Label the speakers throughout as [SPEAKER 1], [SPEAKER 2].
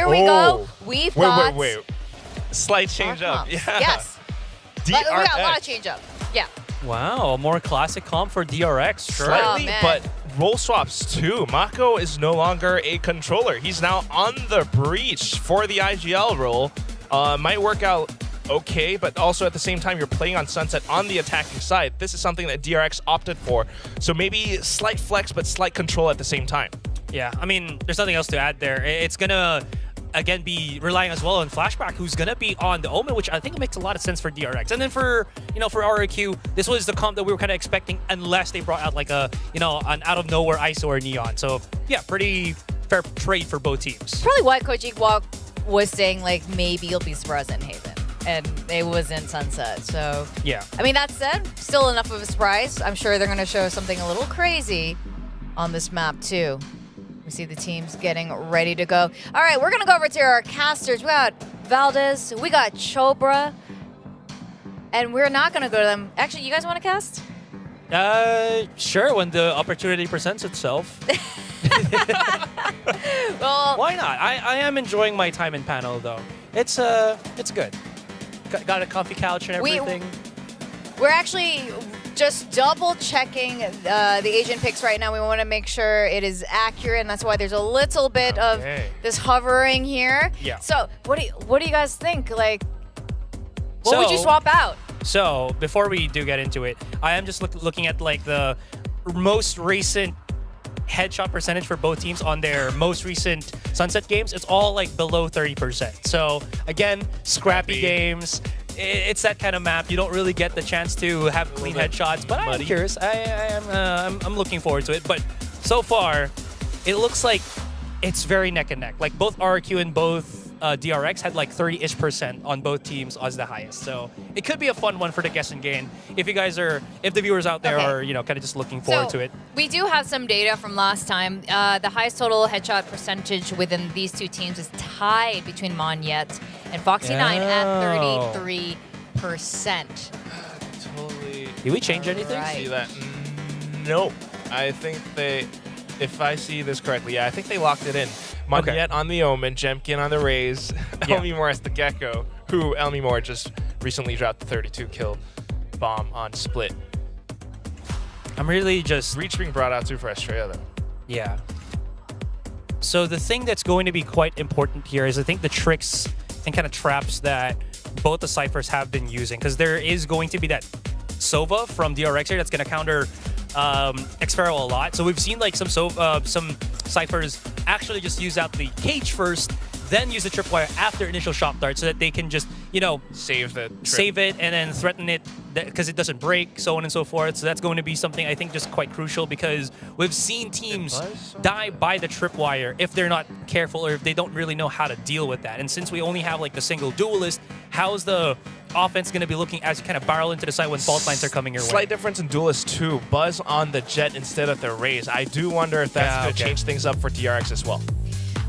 [SPEAKER 1] here we go. We've got...
[SPEAKER 2] Wait. Slight change up.
[SPEAKER 1] comps.
[SPEAKER 2] Yeah.
[SPEAKER 1] Yes.
[SPEAKER 2] DRX.
[SPEAKER 1] We got a lot of change up. Yeah.
[SPEAKER 3] Wow, a more classic comp for DRX. Sure.
[SPEAKER 2] Slightly,
[SPEAKER 1] man.
[SPEAKER 2] but role swaps too. Mako is no longer a controller. He's now on the breach for the IGL role. Might work out okay, but also at the same time, you're playing on Sunset on the attacking side. This is something that DRX opted for. So maybe slight flex, but slight control at the same time.
[SPEAKER 3] Yeah, I mean, there's nothing else to add there. It's gonna, again, be relying as well on Flashback, who's gonna be on the Omen, which I think makes a lot of sense for DRX. And then for, for RRQ, this was the comp that we were kind of expecting, unless they brought out like a, an out of nowhere ISO or Neon. So yeah, pretty fair trade for both teams.
[SPEAKER 1] Probably why Coach Igwok was saying, like, maybe you'll be surprised in Haven. And it was in Sunset, so...
[SPEAKER 3] Yeah.
[SPEAKER 1] I mean, that said, still enough of a surprise. I'm sure they're going to show something a little crazy on this map, too. We see the teams getting ready to go. All right, we're going to go over to our casters. We got Valdez, we got Chobra, and we're not going to go to them. Actually, you guys want to cast?
[SPEAKER 3] Sure, when the opportunity presents itself.
[SPEAKER 1] Well,
[SPEAKER 3] Why not? I am enjoying my time in panel, though. It's good. Got a comfy couch and everything.
[SPEAKER 1] we're actually just double checking the agent picks right now. We want to make sure it is accurate, and that's why there's a little bit of this hovering here.
[SPEAKER 3] Yeah.
[SPEAKER 1] So what do you guys think? Like, what would you swap out?
[SPEAKER 3] So before we do get into it, I am just looking at like the most recent headshot percentage for both teams on their most recent Sunset games. It's all like below 30%. So again, scrappy games. It's that kind of map. You don't really get the chance to have clean headshots, but I'm curious. I'm looking forward to it. But so far, it looks like it's very neck and neck. Like both RRQ and both DRX had like 30-ish% on both teams as the highest. So it could be a fun one for the guess and gain. If you guys are, if the viewers out there are, kind of just looking forward to it.
[SPEAKER 1] We do have some data from last time. The highest total headshot percentage within these two teams is tied between Monyet and Foxy 9 at 33%.
[SPEAKER 2] Totally.
[SPEAKER 3] Did we change anything?
[SPEAKER 1] Right.
[SPEAKER 2] See that? No. I think they, if I see this correctly, I think they locked it in. Monyet on the Omen, Jemkin on the Raze, Elmi Moore as the Gecko, who Elmi Moore just recently dropped the 32-kill bomb on Split.
[SPEAKER 3] I'm really just...
[SPEAKER 2] Reach being brought out too for Estrella, though.
[SPEAKER 3] Yeah. So the thing that's going to be quite important here is I think the tricks and kind of traps that both the Cyphers have been using, because there is going to be that Sova from DRX here that's going to counter Xferro a lot. So we've seen like some Cyphers actually just use out the cage first, then use the tripwire after initial shot dart so that they can just,
[SPEAKER 2] save it
[SPEAKER 3] and then threaten it because it doesn't break, so on and so forth. So that's going to be something I think just quite crucial, because we've seen teams die by the tripwire if they're not careful or if they don't really know how to deal with that. And since we only have like the single duelist, how's the offense going to be looking as you kind of barrel into the side when fault lines are coming your way?
[SPEAKER 2] Slight difference in duelist too. Buzz on the Jet instead of the Raze. I do wonder if that's going to change things up for DRX as well.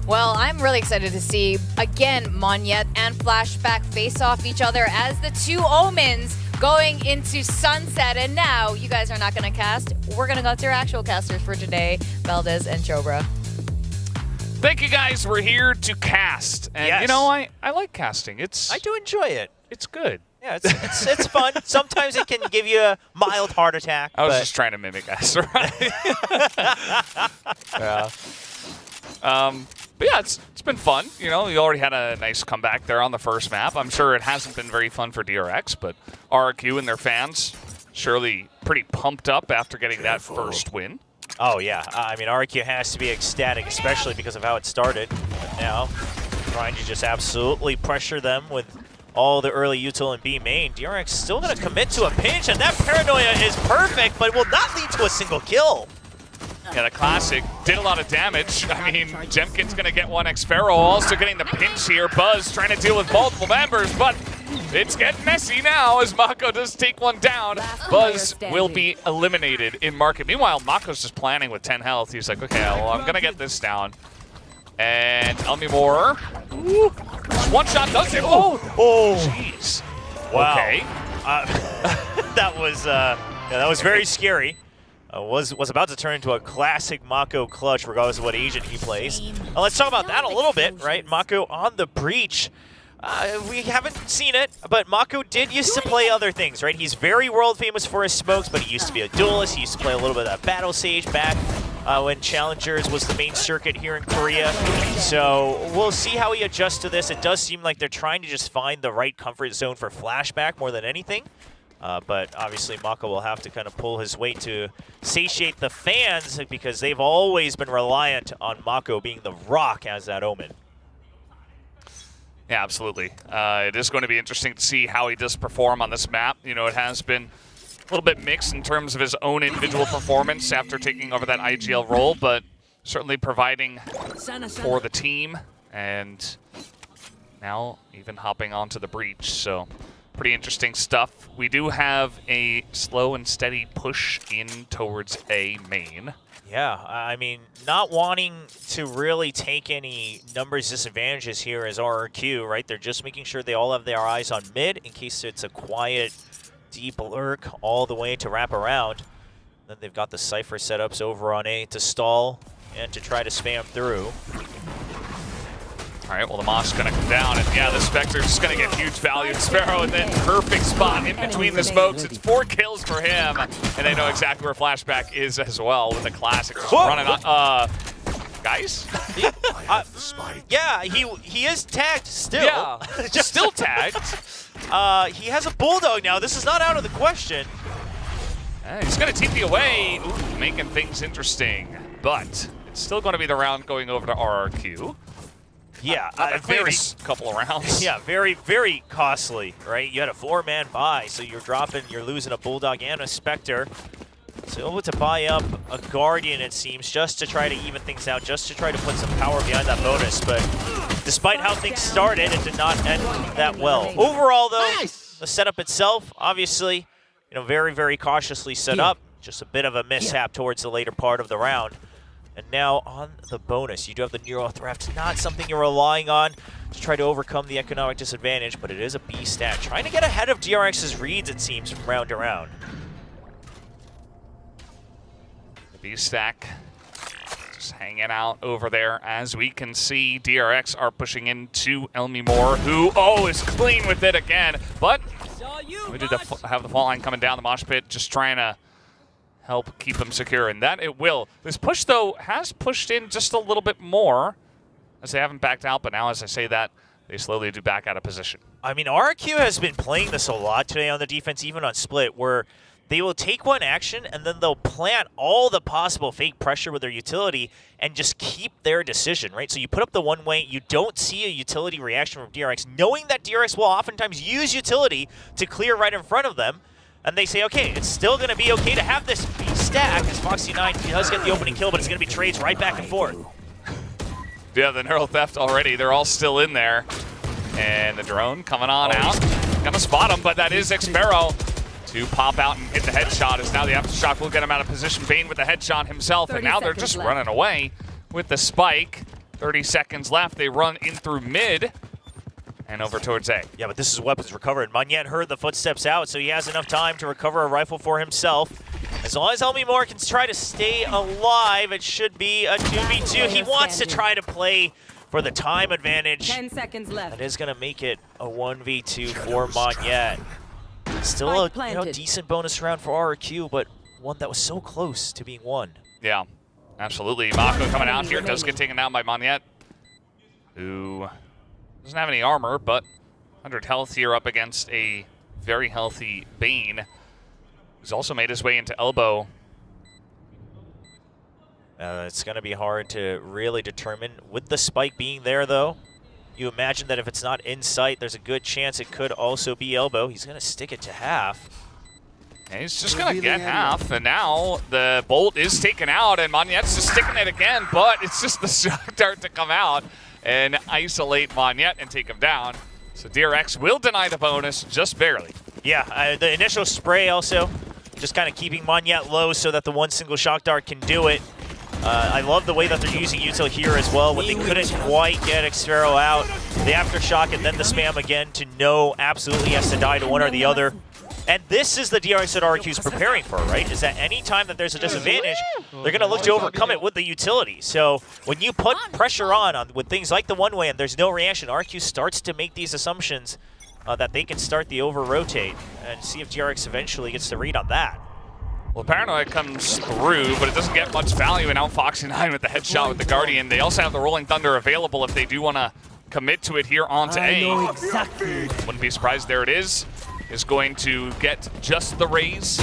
[SPEAKER 1] Well, I'm really excited to see, again, Monyet and Flashback face off each other as the two Omens going into Sunset. And now, you guys are not going to cast. We're going to go to our actual casters for today, Valdez and Chobra.
[SPEAKER 4] Thank you, guys. We're here to cast. And, I like casting.
[SPEAKER 5] I do enjoy it.
[SPEAKER 4] It's good.
[SPEAKER 5] Yeah, it's fun. Sometimes it can give you a mild heart attack.
[SPEAKER 4] I was just trying to mimic Esther. Yeah. But yeah, it's been fun. You already had a nice comeback there on the first map. I'm sure it hasn't been very fun for DRX, but RRQ and their fans surely pretty pumped up after getting that first win.
[SPEAKER 5] Oh, yeah. I mean, RRQ has to be ecstatic, especially because of how it started. But now, trying to just absolutely pressure them with all the early util and B main. DRX still going to commit to a pinch, and that paranoia is perfect, but it will not lead to a single kill.
[SPEAKER 4] Yeah, the classic did a lot of damage. I mean, Jemkin's going to get one Xferro, also getting the pinch here. Buzz trying to deal with multiple members, but it's getting messy now as Mako does take one down. Buzz will be eliminated in market. Meanwhile, Mako's just planning with 10 health. He's like, okay, well, I'm going to get this down. And Elmi Moore. One shot does it. Oh, jeez.
[SPEAKER 5] Wow.
[SPEAKER 4] Okay.
[SPEAKER 5] that was very scary. was about to turn into a classic Mako clutch, regardless of what agent he plays. Let's talk about that a little bit, right? Mako on the breach. We haven't seen it, but Mako did used to play other things, right? He's very world famous for his smokes, but he used to be a duelist. He used to play a little bit of Battle Sage back when Challengers was the main circuit here in Korea. So we'll see how he adjusts to this. It does seem like they're trying to just find the right comfort zone for Flashback more than anything. But obviously Mako will have to kind of pull his weight to satiate the fans because they've always been reliant on Mako being the rock as that Omen.
[SPEAKER 4] Yeah, absolutely. It is going to be interesting to see how he does perform on this map. You know, it has been a little bit mixed in terms of his own individual performance after taking over that IGL role, but certainly providing for the team, and now even hopping onto the breach. So pretty interesting stuff. We do have a slow and steady push in towards A main.
[SPEAKER 5] Yeah, I mean, not wanting to really take any numbers disadvantages here as RRQ, right? They're just making sure they all have their eyes on mid in case it's a quiet, deep lurk all the way to wrap around. Then they've got the Cypher setups over on A to stall and to try to spam through.
[SPEAKER 4] All right, well, the Moss is going to come down, and yeah, the Spectre's just going to get huge value. Sparrow, and then perfect spot in between the smokes. It's 4 kills for him, and they know exactly where Flashback is as well with the classic just running on. Guys?
[SPEAKER 5] Yeah, he is tagged still.
[SPEAKER 4] Yeah, just still tagged.
[SPEAKER 5] He has a Bulldog now. This is not out of the question.
[SPEAKER 4] He's going to TP away, ooh, making things interesting, but it's still going to be the round going over to RRQ.
[SPEAKER 5] Yeah,
[SPEAKER 4] a very couple of rounds.
[SPEAKER 5] Yeah, very, very costly, right? You had a 4-man buy, so you're losing a Bulldog and a Spectre. So able to buy up a Guardian, it seems, just to try to even things out, just to try to put some power behind that bonus. But despite how things started, it did not end that well. Overall, though, the setup itself, obviously, you know, very, very cautiously set up. Just a bit of a mishap towards the later part of the round. And now on the bonus, you do have the Neuro Theft. Not something you're relying on to try to overcome the economic disadvantage, but it is a B stat. Trying to get ahead of DRX's reads, it seems, from round to round.
[SPEAKER 4] The B stack just hanging out over there. As we can see, DRX are pushing into Elmi Moore, who, is clean with it again. But we did have the fall line coming down the mosh pit, just trying to help keep them secure, and that it will. This push, though, has pushed in just a little bit more, as they haven't backed out, but now as I say that, they slowly do back out of position.
[SPEAKER 5] I mean, RRQ has been playing this a lot today on the defense, even on split, where they will take one action and then they'll plant all the possible fake pressure with their utility and just keep their decision, right? So you put up the one way, you don't see a utility reaction from DRX, knowing that DRX will oftentimes use utility to clear right in front of them. And they say, okay, it's still going to be okay to have this B stack, as Foxy9 does get the opening kill, but it's going to be trades right back and forth.
[SPEAKER 4] Yeah, the Neural Theft already. They're all still in there. And the drone coming on out. Gonna spot him, but that is Xpero to pop out and hit the headshot, as now the Aftershock will get him out of position. Bane with the headshot himself, and now they're just running away with the spike. 30 seconds left. They run in through mid. And over towards A.
[SPEAKER 5] Yeah, but this is weapons recovered. Monyet heard the footsteps out, so he has enough time to recover a rifle for himself. As long as Elmi Moore can try to stay alive, it should be a 2v2. He wants to try to play for the time advantage.
[SPEAKER 6] 10 seconds left.
[SPEAKER 5] That is going to make it a 1v2 for Monyet. Still a decent bonus round for RRQ, but one that was so close to being won.
[SPEAKER 4] Yeah, absolutely. Mako coming out here, does get taken down by Monyet, who doesn't have any armor, but 100 health here up against a very healthy Bane, who's also made his way into elbow.
[SPEAKER 5] It's going to be hard to really determine. With the spike being there, though, you imagine that if it's not in sight, there's a good chance it could also be elbow. He's going to stick it to half.
[SPEAKER 4] And he's just going to get half, and now the bolt is taken out, and Monyet's just sticking it again, but it's just the shock dart to come out and isolate Monyet and take him down. So DRX will deny the bonus, just barely.
[SPEAKER 5] Yeah, the initial spray also just kind of keeping Monyet low so that the one single shock dart can do it. I love the way that they're using util here as well, when they couldn't quite get Xpero out. The aftershock and then the spam again to know absolutely he has to die to one or the other. And this is the DRX that RRQ is preparing for, right? Is that any time that there's a disadvantage, they're going to look to overcome it with the utility. So when you put pressure on with things like the one-way and there's no reaction, RRQ starts to make these assumptions that they can start the over-rotate and see if DRX eventually gets the read on that.
[SPEAKER 4] Well, Paranoia comes through, but it doesn't get much value, and out Foxy9 with the headshot with the Guardian. They also have the Rolling Thunder available if they do want to commit to it here onto A.
[SPEAKER 6] Exactly.
[SPEAKER 4] Wouldn't be surprised. There it is going to get just the raise.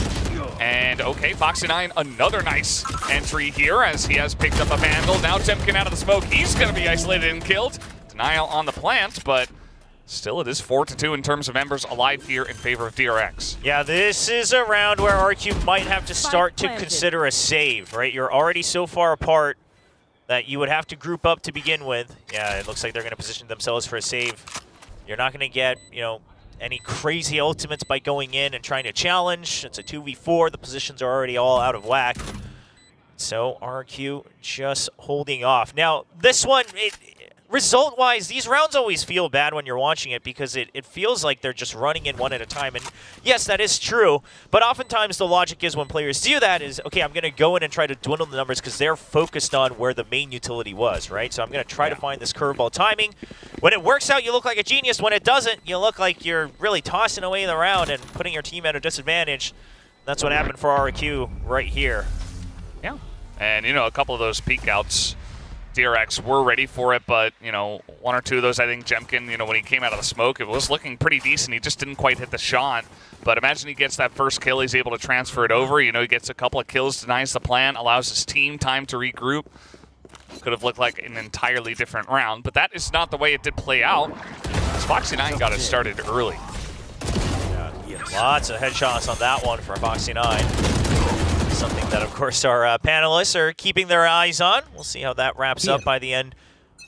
[SPEAKER 4] And okay, Foxy9, another nice entry here as he has picked up a Vandal. Now Jemkin out of the smoke. He's going to be isolated and killed. Denial on the plant, but still, it is 4-2 in terms of members alive here in favor of DRX.
[SPEAKER 5] Yeah, this is a round where RRQ might have to start to consider a save, right? You're already so far apart that you would have to group up to begin with. Yeah, it looks like they're going to position themselves for a save. You're not going to get, you know, any crazy ultimates by going in and trying to challenge. It's a 2v4. The positions are already all out of whack. So RRQ just holding off. Now, this one, result-wise, these rounds always feel bad when you're watching it because it feels like they're just running in one at a time. And yes, that is true, but oftentimes the logic is when players do that is, okay, I'm going to go in and try to dwindle the numbers because they're focused on where the main utility was, right? So I'm going to try to find this curveball timing. When it works out, you look like a genius. When it doesn't, you look like you're really tossing away the round and putting your team at a disadvantage. That's what happened for RRQ right here.
[SPEAKER 4] Yeah, and you know, a couple of those peek outs, DRX were ready for it, but, you know, one or two of those, I think Jemkin, you know, when he came out of the smoke, it was looking pretty decent. He just didn't quite hit the shot. But imagine he gets that first kill, he's able to transfer it over. You know, he gets a couple of kills, denies the plant, allows his team time to regroup. Could have looked like an entirely different round, but that is not the way it did play out. Foxy9 got it started early.
[SPEAKER 5] Yeah, lots of headshots on that one for Foxy9. Something that, of course, our panelists are keeping their eyes on. We'll see how that wraps up by the end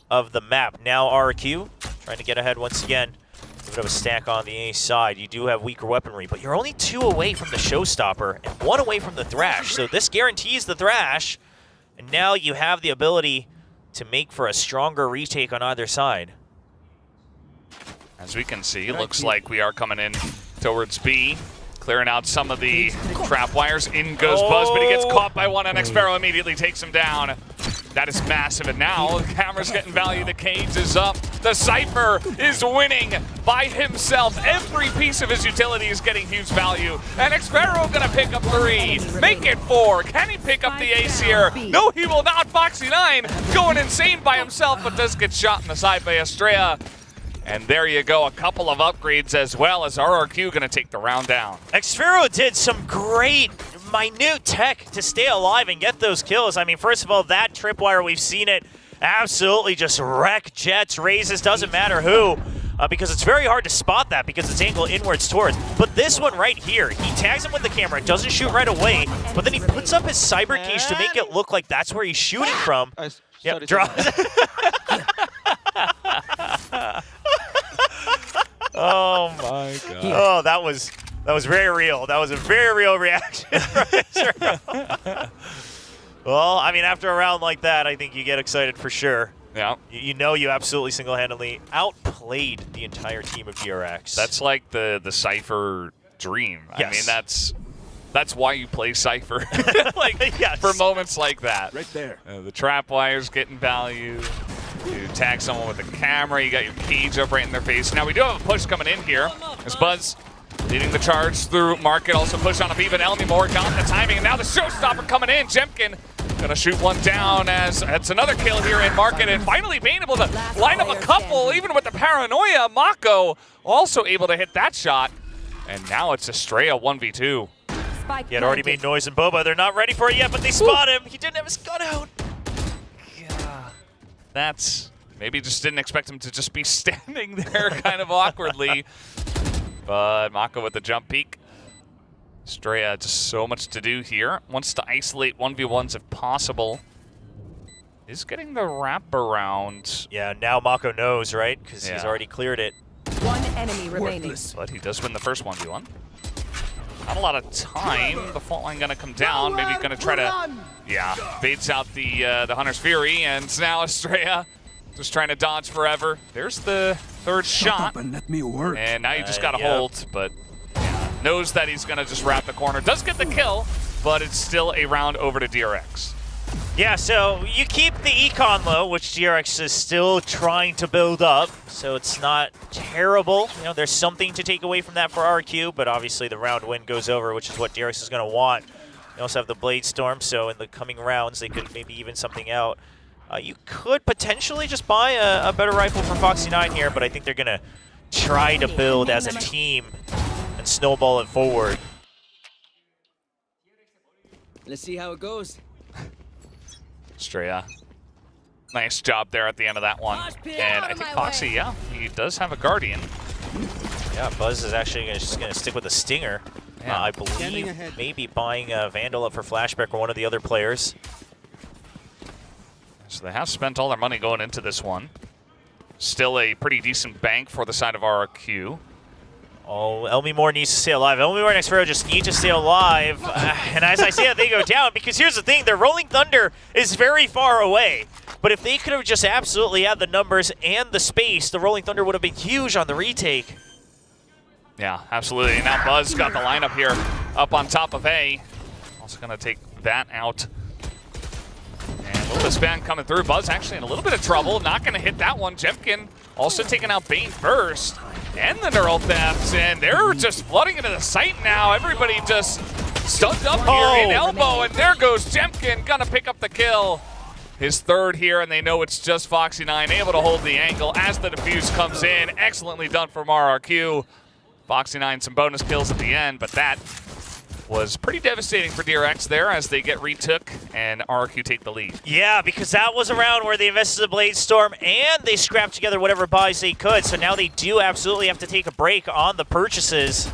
[SPEAKER 5] of the map. Now RRQ trying to get ahead once again. A bit of a stack on the A side. You do have weaker weaponry, but you're only 2 away from the Showstopper and 1 away from the Thrash. So this guarantees the Thrash, and now you have the ability to make for a stronger retake on either side.
[SPEAKER 4] As we can see, looks like we are coming in towards B. Clearing out some of the trap wires. In goes Buzz, but he gets caught by one, and Xfero immediately takes him down. That is massive, and now the camera's getting value. The cage is up. The Cypher is winning by himself. Every piece of his utility is getting huge value. And Xfero gonna pick up 3. Make it 4. Can he pick up the ace here? No, he will not. Foxy9 going insane by himself, but does get shot in the side by Estrella. And there you go, a couple of upgrades as well as RRQ going to take the round down.
[SPEAKER 5] Xfero did some great, minute tech to stay alive and get those kills. I mean, first of all, that tripwire, we've seen it absolutely just wreck jets, raises, doesn't matter who, because it's very hard to spot that because it's angled inwards towards. But this one right here, he tags him with the camera, doesn't shoot right away, but then he puts up his cyber cage to make it look like that's where he's shooting from. Yep, oh my god. Oh, that was very real. That was a very real reaction. Well, I mean, after a round like that, I think you get excited for sure.
[SPEAKER 4] Yeah.
[SPEAKER 5] You know you absolutely single-handedly outplayed the entire team of DRX.
[SPEAKER 4] That's like the Cypher dream.
[SPEAKER 5] Yes.
[SPEAKER 4] I mean, that's why you play Cypher. Like,
[SPEAKER 5] yes.
[SPEAKER 4] For moments like that.
[SPEAKER 6] Right there.
[SPEAKER 4] The trap wire's getting value. You tag someone with a camera, you got your cage up right in their face. Now we do have a push coming in here. As Buzz leading the charge through Market, also push on a B, but Elmimore got the timing, and now the Showstopper coming in. Jemkin gonna shoot one down as it's another kill here in Market, and finally being able to line up a couple, even with the paranoia. Mako also able to hit that shot, and now it's Estrella 1v2.
[SPEAKER 5] He had already made noise in Boba. They're not ready for it yet, but they spot him. He didn't have his gun out.
[SPEAKER 4] That's maybe just didn't expect him to just be standing there kind of awkwardly. But Mako with the jump peek. Estrella just so much to do here. Wants to isolate 1v1s if possible. Is getting the wraparound.
[SPEAKER 5] Yeah, now Mako knows, right? Because he's already cleared it.
[SPEAKER 7] 1 enemy remaining.
[SPEAKER 4] But he does win the first 1v1. Not a lot of time. The fault line gonna come down. Maybe gonna try to, baits out the Hunter's Fury, and now Estrella just trying to dodge forever. There's the third shot,
[SPEAKER 6] and let me work.
[SPEAKER 4] and now you just gotta hold. But knows that he's gonna just wrap the corner. Does get the kill, but it's still a round over to DRX.
[SPEAKER 5] Yeah, so you keep the econ low, which DRX is still trying to build up, so it's not terrible. You know, there's something to take away from that for RRQ, but obviously the round win goes over, which is what DRX is going to want. You also have the Blade Storm, so in the coming rounds, they could maybe even something out. You could potentially just buy a better rifle for Foxy9 here, but I think they're going to try to build as a team and snowball it forward.
[SPEAKER 6] Let's see how it goes.
[SPEAKER 4] Straya. Nice job there at the end of that one. And I think Foxy, yeah, he does have a Guardian.
[SPEAKER 5] Yeah, Buzz is actually just going to stick with the Stinger.
[SPEAKER 4] Yeah.
[SPEAKER 5] I believe maybe buying a Vandal up for Flashback or one of the other players.
[SPEAKER 4] So they have spent all their money going into this one. Still a pretty decent bank for the side of RRQ.
[SPEAKER 5] Oh, Elmi Moore needs to stay alive. Elmi Moore and Xfero just need to stay alive. And as I say that, they go down. Because here's the thing, their Rolling Thunder is very far away. But if they could have just absolutely had the numbers and the space, the Rolling Thunder would have been huge on the retake.
[SPEAKER 4] Yeah, absolutely. Now Buzz got the lineup here up on top of A. Also going to take that out. And a little bit of spam coming through. Buzz actually in a little bit of trouble. Not going to hit that one. Jemkin also taking out Bane first. And the neural thefts, and they're just flooding into the site now. Everybody just stunned up here in elbow, and there goes Jemkin, gonna pick up the kill. His third here, and they know it's just Foxy9 able to hold the angle as the defuse comes in. Excellently done from RRQ. Foxy9 some bonus kills at the end, but that was pretty devastating for DRX there as they get retook and RRQ take the lead.
[SPEAKER 5] Yeah, because that was a round where they invested the Blade Storm and they scrapped together whatever buys they could. So now they do absolutely have to take a break on the purchases.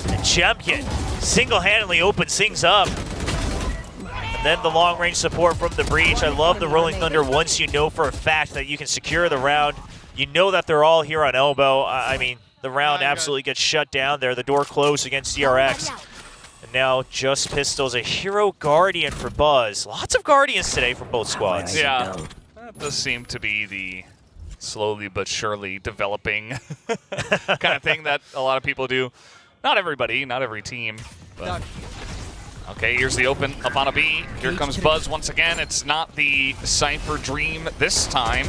[SPEAKER 5] And Champion single-handedly opens things up. And then the long-range support from the Breach. I love the Rolling Thunder once you know for a fact that you can secure the round. You know that they're all here on elbow. I mean, the round absolutely gets shut down there. The door closed against DRX. And now just Pistols, a Hero Guardian for Buzz. Lots of Guardians today from both squads.
[SPEAKER 4] Yeah, that does seem to be the slowly but surely developing kind of thing that a lot of people do. Not everybody, not every team. But. Okay, here's the open up on a B. Here comes Buzz once again. It's not the Cypher Dream this time,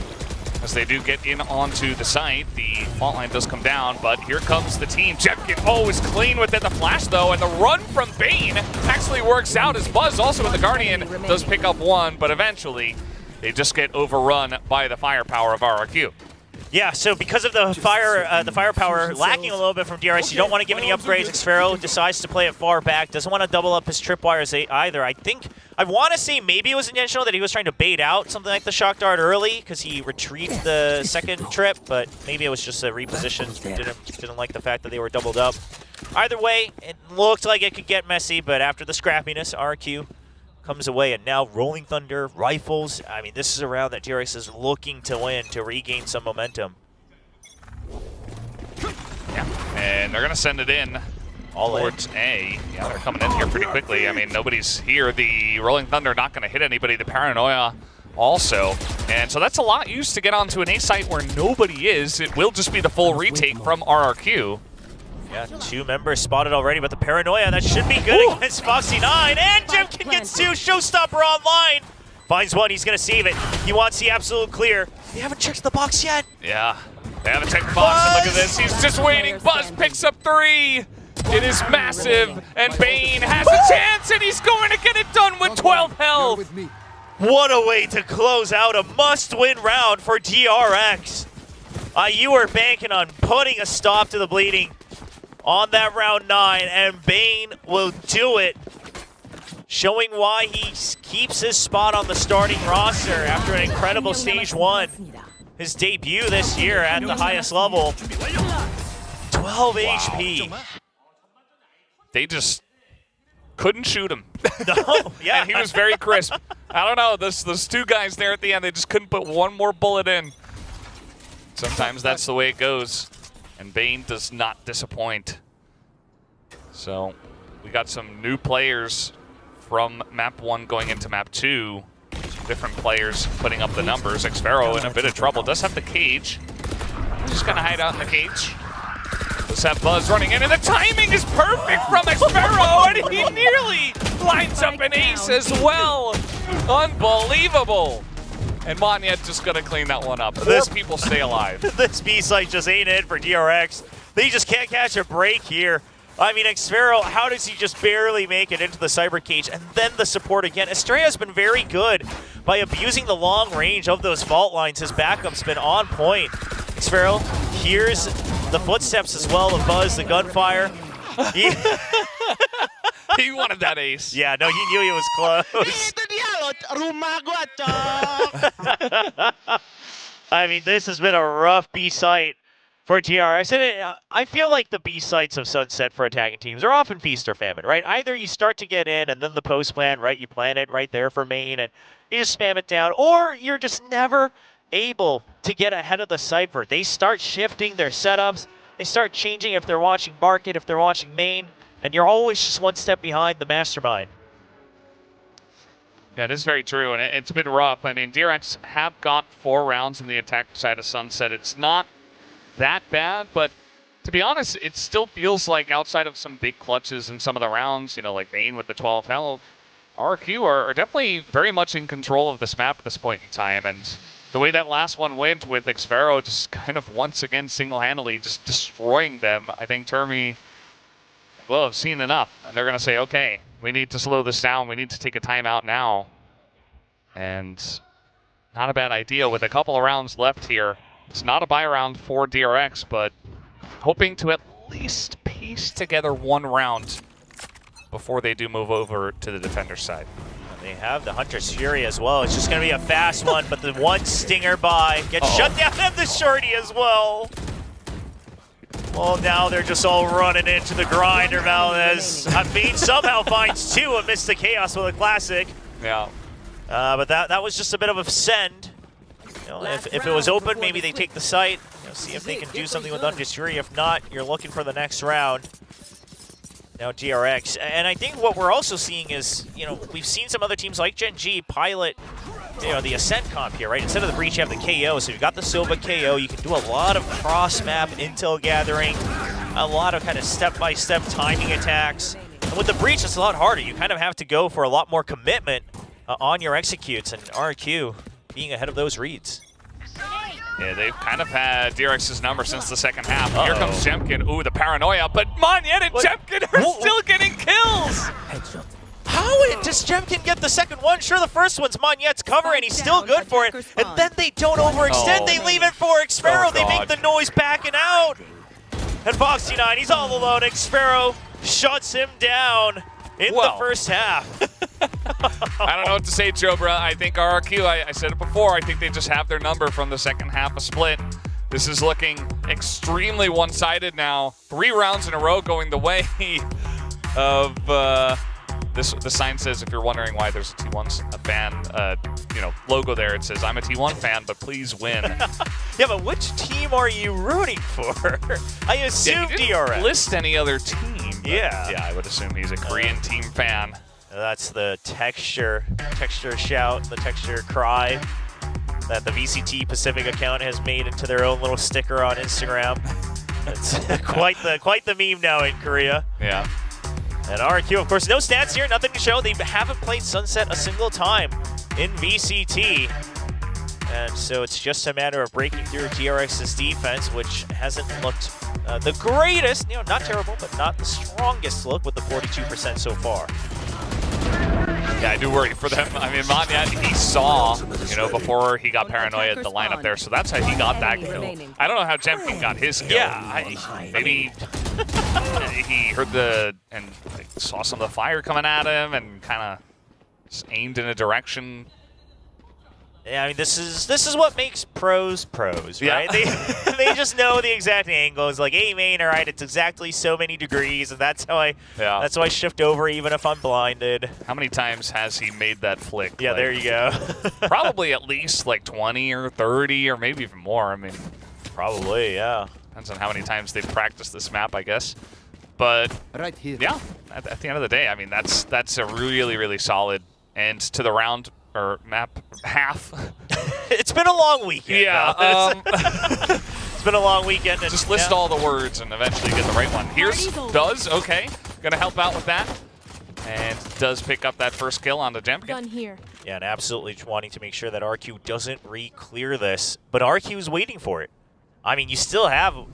[SPEAKER 4] as they do get in onto the site. The fault line does come down, but here comes the team. Jemkin always clean within the flash, though, and the run from Bane actually works out as Buzz, also with the Guardian, does pick up one, but eventually they just get overrun by the firepower of RRQ.
[SPEAKER 5] Yeah, so because of the firepower lacking a little bit from DRX, you don't want to give any upgrades. Xfero decides to play it far back, doesn't want to double up his tripwires either. I want to say maybe it was intentional that he was trying to bait out something like the shock dart early because he retrieved the second trip, but maybe it was just a reposition. Didn't like the fact that they were doubled up. Either way, it looked like it could get messy, but after the scrappiness, RQ comes away, and now Rolling Thunder, Rifles. I mean, this is a round that DRX is looking to win to regain some momentum.
[SPEAKER 4] Yeah, and they're going to send it in towards A. Yeah, they're coming in here pretty quickly. I mean, nobody's here. The Rolling Thunder not going to hit anybody. The Paranoia also. And so that's a lot used to get onto an A site where nobody is. It will just be the full retake from RRQ.
[SPEAKER 5] Yeah, 2 members spotted already, but the Paranoia, that should be good against Foxy9. And Jemkin gets 2, Showstopper online. Finds one, he's going to save it. He wants the absolute clear. They haven't checked the box yet.
[SPEAKER 4] Yeah, they haven't checked the box, and look at this. He's just waiting. Buzz picks up 3. It is massive, and Bane has a chance, and he's going to get it done with 12 health.
[SPEAKER 5] What a way to close out a must-win round for DRX. You were banking on putting a stop to the bleeding on that round 9, and Bane will do it, showing why he keeps his spot on the starting roster after an incredible Stage 1. His debut this year at the highest level. 12 HP.
[SPEAKER 4] They just couldn't shoot him.
[SPEAKER 5] No, yeah.
[SPEAKER 4] And he was very crisp. I don't know, those 2 guys there at the end, they just couldn't put one more bullet in. Sometimes that's the way it goes. And Bane does not disappoint. So we got some new players from map 1 going into map 2. Different players putting up the numbers. Xfero in a bit of trouble. Does have the cage. Just gonna hide out in the cage. Let's have Buzz running in, and the timing is perfect from Xpero, and he nearly lines up an ace as well. Unbelievable. And Monyet just gonna clean that one up. These people stay alive.
[SPEAKER 5] This B site just ain't it for DRX. They just can't catch a break here. I mean, Xpero, how does he just barely make it into the cyber cage? And then the support again. Estrella's been very good by abusing the long range of those fault lines. His backup's been on point. Xpero hears the footsteps as well of Buzz, the gunfire.
[SPEAKER 4] He wanted that ace.
[SPEAKER 5] Yeah, no, he knew he was close. I mean, this has been a rough B site for DRX. And I feel like the B sites of Sunset for attacking teams are often feast or famine, right? Either you start to get in and then the post plan, right? You plan it right there for main and you just spam it down, or you're just never able to get ahead of the cipher. They start shifting their setups. They start changing if they're watching market, if they're watching main, and you're always just one step behind the mastermind.
[SPEAKER 4] Yeah, it is very true, and it's been rough. I mean, DRX have got 4 rounds in the attack side of Sunset. It's not that bad, but to be honest, it still feels like outside of some big clutches in some of the rounds, you know, like Vayne with the 12 health, RRQ are definitely very much in control of this map at this point in time, and the way that last one went with Xpero just kind of once again single-handedly just destroying them, I think Termi will have seen enough, and they're going to say, okay, we need to slow this down, we need to take a timeout now. And not a bad idea with a couple of rounds left here. It's not a buy round for DRX, but hoping to at least piece together one round before they do move over to the defender side.
[SPEAKER 5] They have the Hunter's Fury as well. It's just going to be a fast one, but the one stinger buy gets shut down at the shorty as well. Well, now they're just all running into the grinder, Valdez. Vayne somehow finds 2 amidst the chaos with a classic.
[SPEAKER 4] Yeah.
[SPEAKER 5] But that was just a bit of a send. You know, if it was open, maybe they take the site. You know, see if they can do something with Hunter's Fury. If not, you're looking for the next round. Now DRX. And I think what we're also seeing is, you know, we've seen some other teams like Gen G pilot, you know, the Ascent comp here, right? Instead of the Breach, you have the KO. So you've got the Silva KO. You can do a lot of cross-map intel gathering, a lot of kind of step-by-step timing attacks. And with the Breach, it's a lot harder. You kind of have to go for a lot more commitment on your executes, and RRQ being ahead of those reads.
[SPEAKER 4] Yeah, they've kind of had DRX's number since the second half. Here comes Jemkin. Ooh, the paranoia, but Monyet and Jemkin are still getting kills!
[SPEAKER 5] How does Jemkin get the second one? Sure, the first one's Monyet's cover, and he's still good for it. And then they don't overextend. They leave it for Xpero. They make the noise backing out. And Foxy9, he's all alone. Xpero shuts him down in the first half.
[SPEAKER 4] I don't know what to say, Jobra. I think RRQ, I said it before, I think they just have their number from the second half of Split. This is looking extremely one-sided now. 3 rounds in a row going the way of the sign says, if you're wondering why there's a T1 fan you know, logo there, it says, I'm a T1 fan, but please win.
[SPEAKER 5] Yeah, but which team are you rooting for? I assume
[SPEAKER 4] he didn't
[SPEAKER 5] DRX.
[SPEAKER 4] list any other team.
[SPEAKER 5] Yeah.
[SPEAKER 4] Yeah, I would assume he's a Korean team fan.
[SPEAKER 5] That's the texture shout, the texture cry that the VCT Pacific account has made into their own little sticker on Instagram. It's quite the meme now in Korea.
[SPEAKER 4] Yeah.
[SPEAKER 5] And RRQ, of course, no stats here, nothing to show. They haven't played Sunset a single time in VCT. And so it's just a matter of breaking through DRX's defense, which hasn't looked the greatest, you know, not terrible, but not the strongest look with the 42% so far.
[SPEAKER 4] Yeah, I do worry for them. I mean, Monyet, he saw, you know, before he got paranoia at the lineup there, so that's how he got that kill. I don't know how Jemkin got his kill.
[SPEAKER 5] Yeah,
[SPEAKER 4] maybe he heard and like, saw some of the fire coming at him and kind of aimed in a direction.
[SPEAKER 5] Yeah, I mean, this is what makes pros, right?
[SPEAKER 4] Yeah.
[SPEAKER 5] They just know the exact angles. Like, hey, main, all right, it's exactly so many degrees, and that's how I shift over even if I'm blinded.
[SPEAKER 4] How many times has he made that flick?
[SPEAKER 5] Yeah,
[SPEAKER 4] like,
[SPEAKER 5] there you go.
[SPEAKER 4] probably at least like 20 or 30 or maybe even more. I mean,
[SPEAKER 5] probably, yeah.
[SPEAKER 4] Depends on how many times they've practiced this map, I guess. But
[SPEAKER 6] Right here.
[SPEAKER 4] yeah, at the end of the day, I mean, that's a really, really solid end to the round. Or map half.
[SPEAKER 5] It's been a long weekend.
[SPEAKER 4] Yeah.
[SPEAKER 5] It's been a long weekend. And,
[SPEAKER 4] Just list all the words and eventually get the right one. Here's Does, okay. Gonna help out with that. And does pick up that first kill on the Jemkin.
[SPEAKER 7] Gun here.
[SPEAKER 5] Yeah, and absolutely wanting to make sure that RQ doesn't re-clear this. But RQ is waiting for it. I mean, you still have a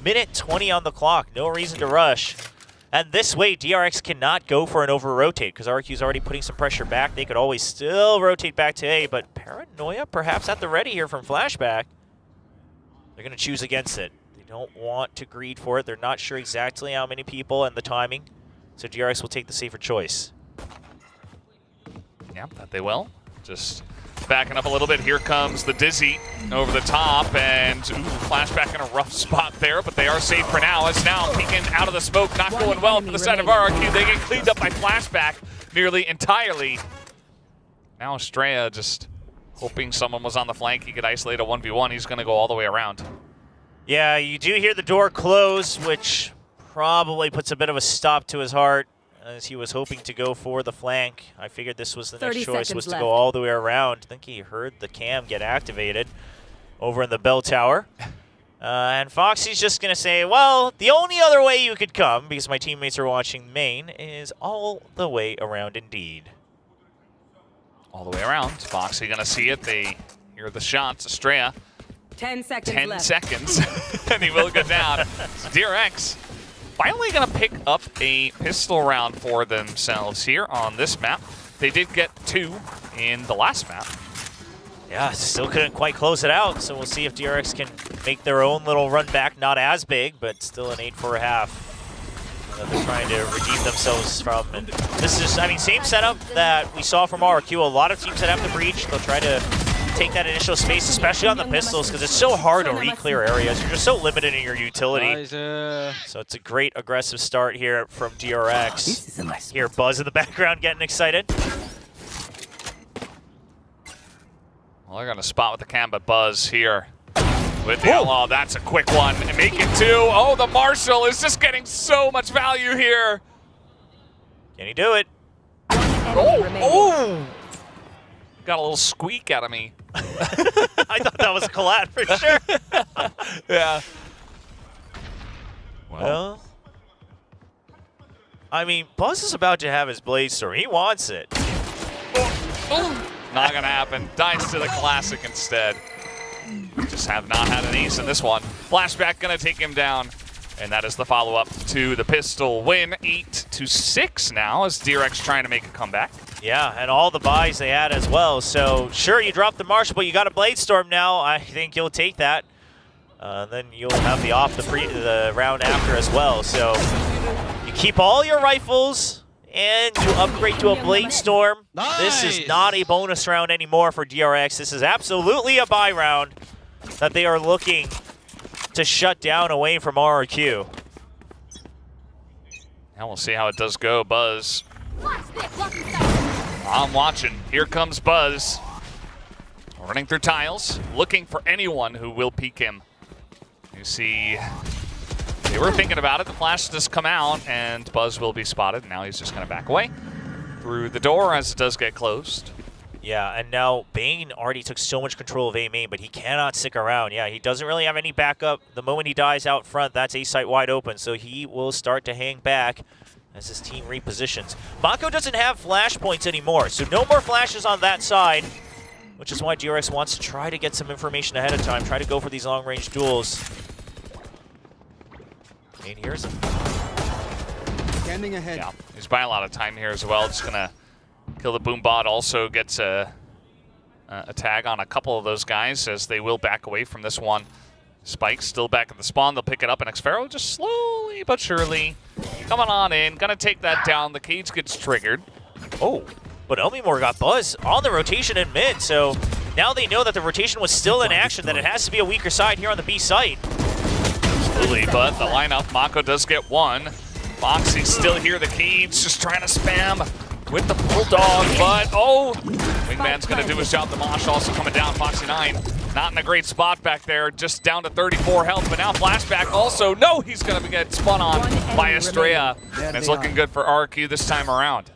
[SPEAKER 5] minute 20 on the clock. No reason to rush. And this way, DRX cannot go for an over-rotate because RQ is already putting some pressure back. They could always still rotate back to A, but Paranoia perhaps at the ready here from Flashback. They're going to choose against it. They don't want to greed for it. They're not sure exactly how many people and the timing. So DRX will take the safer choice.
[SPEAKER 4] Yeah, that they will. Just backing up a little bit. Here comes the Dizzy over the top, and Flashback in a rough spot there, but they are safe for now. As now peeking out of the smoke, not going well for the side of RRQ. They get cleaned up by Flashback nearly entirely. Now Estrella just hoping someone was on the flank. He could isolate a 1v1. He's going to go all the way around.
[SPEAKER 5] Yeah, you do hear the door close, which probably puts a bit of a stop to his heart as he was hoping to go for the flank. I figured this was the next choice, was to go all the way around. I think he heard the cam get activated over in the bell tower. And Foxy's just going to say, well, the only other way you could come, because my teammates are watching main, is all the way around indeed.
[SPEAKER 4] All the way around. Foxy going to see it. They hear the shots. Estrella.
[SPEAKER 7] 10 seconds
[SPEAKER 4] 10
[SPEAKER 7] left.
[SPEAKER 4] seconds, and he will go down. So DRX finally going to pick up a pistol round for themselves here on this map. They did get 2 in the last map.
[SPEAKER 5] Yeah, still couldn't quite close it out, so we'll see if DRX can make their own little run back. Not as big, but still an 8 for a half that they're trying to redeem themselves from. And this is, I mean, same setup that we saw from RRQ. A lot of teams that have to breach, they'll try to take that initial space, especially on the pistols, because it's so hard to re-clear areas. You're just so limited in your utility. So it's a great aggressive start here from DRX. Here, Buzz in the background getting excited.
[SPEAKER 4] Well, they're going to spot with the cam, but Buzz here with the Outlaw. That's a quick one. And make it 2. Oh, the Marshall is just getting so much value here.
[SPEAKER 5] Can he do it?
[SPEAKER 4] Oh! Got a little squeak out of me.
[SPEAKER 5] I thought that was a collat for sure.
[SPEAKER 4] Yeah.
[SPEAKER 5] Well, I mean, Buzz is about to have his Blade Storm. He wants it.
[SPEAKER 4] Not going to happen. Dies to the Classic instead. Just have not had an ace in this one. Flashback going to take him down. And that is the follow-up to the pistol win. 8-6 now as DRX trying to make a comeback.
[SPEAKER 5] Yeah, and all the buys they had as well. So, sure, you dropped the Marshall, but you got a Blade Storm now. I think you'll take that. Then you'll have the off the round after as well. So, you keep all your rifles, and you upgrade to a Blade Storm. Nice. This is not a bonus round anymore for DRX. This is absolutely a buy round that they are looking to shut down away from RRQ.
[SPEAKER 4] Now we'll see how it does go. Buzz. I'm watching. Here comes Buzz. Running through tiles, looking for anyone who will peek him. You see, they were thinking about it. The flash just come out, and Buzz will be spotted. Now he's just going to back away through the door as it does get closed.
[SPEAKER 5] Yeah, and now Bane already took so much control of A main, but he cannot stick around. Yeah, he doesn't really have any backup. The moment he dies out front, that's A site wide open, so he will start to hang back as his team repositions. Mako doesn't have flash points anymore, so no more flashes on that side, which is why DRX wants to try to get some information ahead of time, try to go for these long-range duels. Bane hears him.
[SPEAKER 6] Scanning ahead.
[SPEAKER 4] Yeah, he's buying a lot of time here as well. Just gonna kill the boom bot. Also gets a tag on a couple of those guys as they will back away from this one. Spike still back at the spawn. They'll pick it up, and Xfero just slowly but surely coming on in. Gonna take that down. The cage gets triggered.
[SPEAKER 5] Oh, but Elmimore got Buzz on the rotation in mid, so now they know that the rotation was still in action, that it has to be a weaker side here on the B site.
[SPEAKER 4] Absolutely, but the lineup, Mako does get 1. Foxy's still here. The cage just trying to spam with the Bulldog, but Wingman's going to do his job. The Mosh also coming down. Foxy 9 not in a great spot back there, just down to 34 health, but now Flashback also, no, he's going to get spun on by Estrella, and it's looking good for RRQ this time around.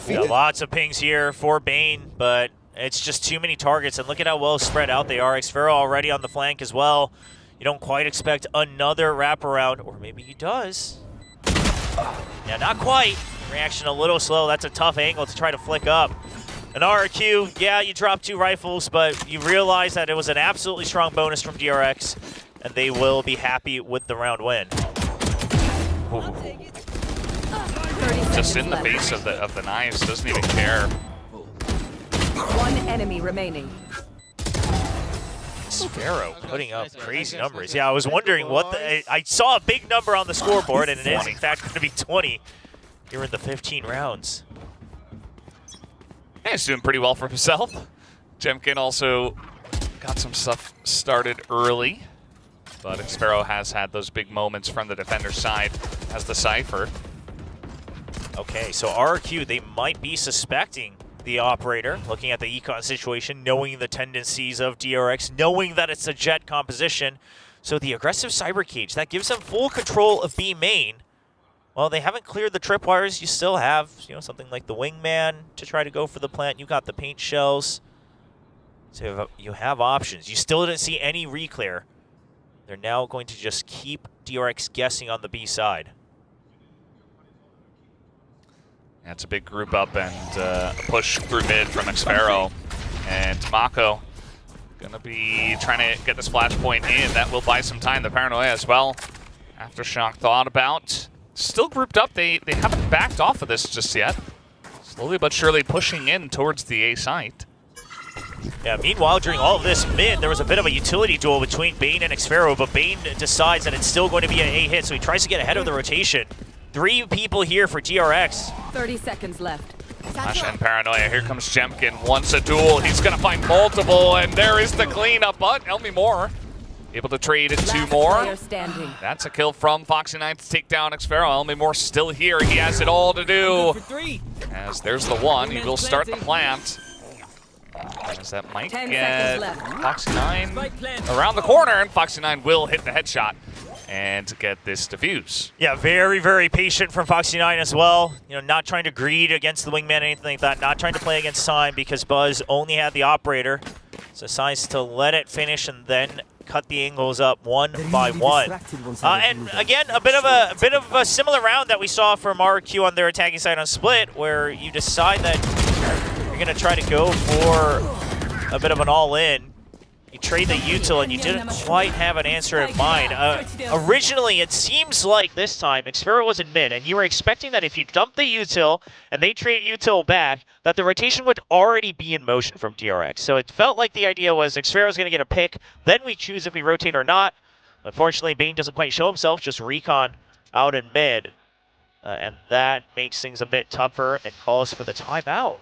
[SPEAKER 5] Yeah, lots of pings here for Bane, but It's just too many targets, and look at how well spread out they are. Xfero already on the flank as well. You don't quite expect another wraparound, or maybe he does. Yeah, not quite. Reaction a little slow. That's a tough angle to try to flick up. An RRQ, yeah, you dropped 2 rifles, but you realize that it was an absolutely strong bonus from DRX, and they will be happy with the round win.
[SPEAKER 4] Just in the face of the knives, doesn't even care.
[SPEAKER 7] 1 enemy remaining.
[SPEAKER 5] Sparrow putting up crazy numbers. Yeah, I was wondering what I saw a big number on the scoreboard, and it is in fact going to be 20 here in the 15 rounds.
[SPEAKER 4] Yeah, he's doing pretty well for himself. Jemkin also got some stuff started early, but Xfero has had those big moments from the defender's side as the Cypher.
[SPEAKER 5] Okay, so RRQ, they might be suspecting the operator, looking at the econ situation, knowing the tendencies of DRX, knowing that it's a jet composition. So the aggressive cyber cage, that gives them full control of B main. Well, they haven't cleared the tripwires. You still have, something like the wingman to try to go for the plant. You got the paint shells. So you have options. You still didn't see any reclear. They're now going to just keep DRX guessing on the B side.
[SPEAKER 4] Yeah, it's a big group up and a push through mid from Xfero. And Mako gonna be trying to get this flashpoint in. That will buy some time. The Paranoia as well. Aftershock thought about. Still grouped up. They haven't backed off of this just yet. Slowly but surely pushing in towards the A site.
[SPEAKER 5] Yeah, meanwhile, during all of this mid, there was a bit of a utility duel between Bane and Xfero, but Bane decides that it's still going to be an A hit, so he tries to get ahead of the rotation. 3 people here for DRX.
[SPEAKER 7] 30 seconds left.
[SPEAKER 4] Flash and Paranoia. Here comes Jemkin. Wants a duel. He's going to find multiple, and there is the cleanup, but Elmi Moore able to trade 2 more. That's a kill from Foxy9 to take down Xfero. Elmi Moore still here. He has it all to do. As there's the 1. He will start the plant. As that might get Foxy9 around the corner, and Foxy9 will hit the headshot and get this defuse.
[SPEAKER 5] Yeah, very, very patient from Foxy9 as well. Not trying to greed against the wingman or anything like that. Not trying to play against Sign because Buzz only had the operator. So decides to let it finish and then cut the angles up one by one. And again, a bit of a similar round that we saw from RRQ on their attacking side on Split, where you decide that you're going to try to go for a bit of an all-in. You trade the util, and you didn't quite have an answer in mind. Originally, it seems like this time, Xfero was in mid, and you were expecting that if you dump the util and they trade util back, that the rotation would already be in motion from DRX. So it felt like the idea was Xfero's going to get a pick, then we choose if we rotate or not. Unfortunately, Bane doesn't quite show himself, just recon out in mid. And that makes things a bit tougher and calls for the timeout.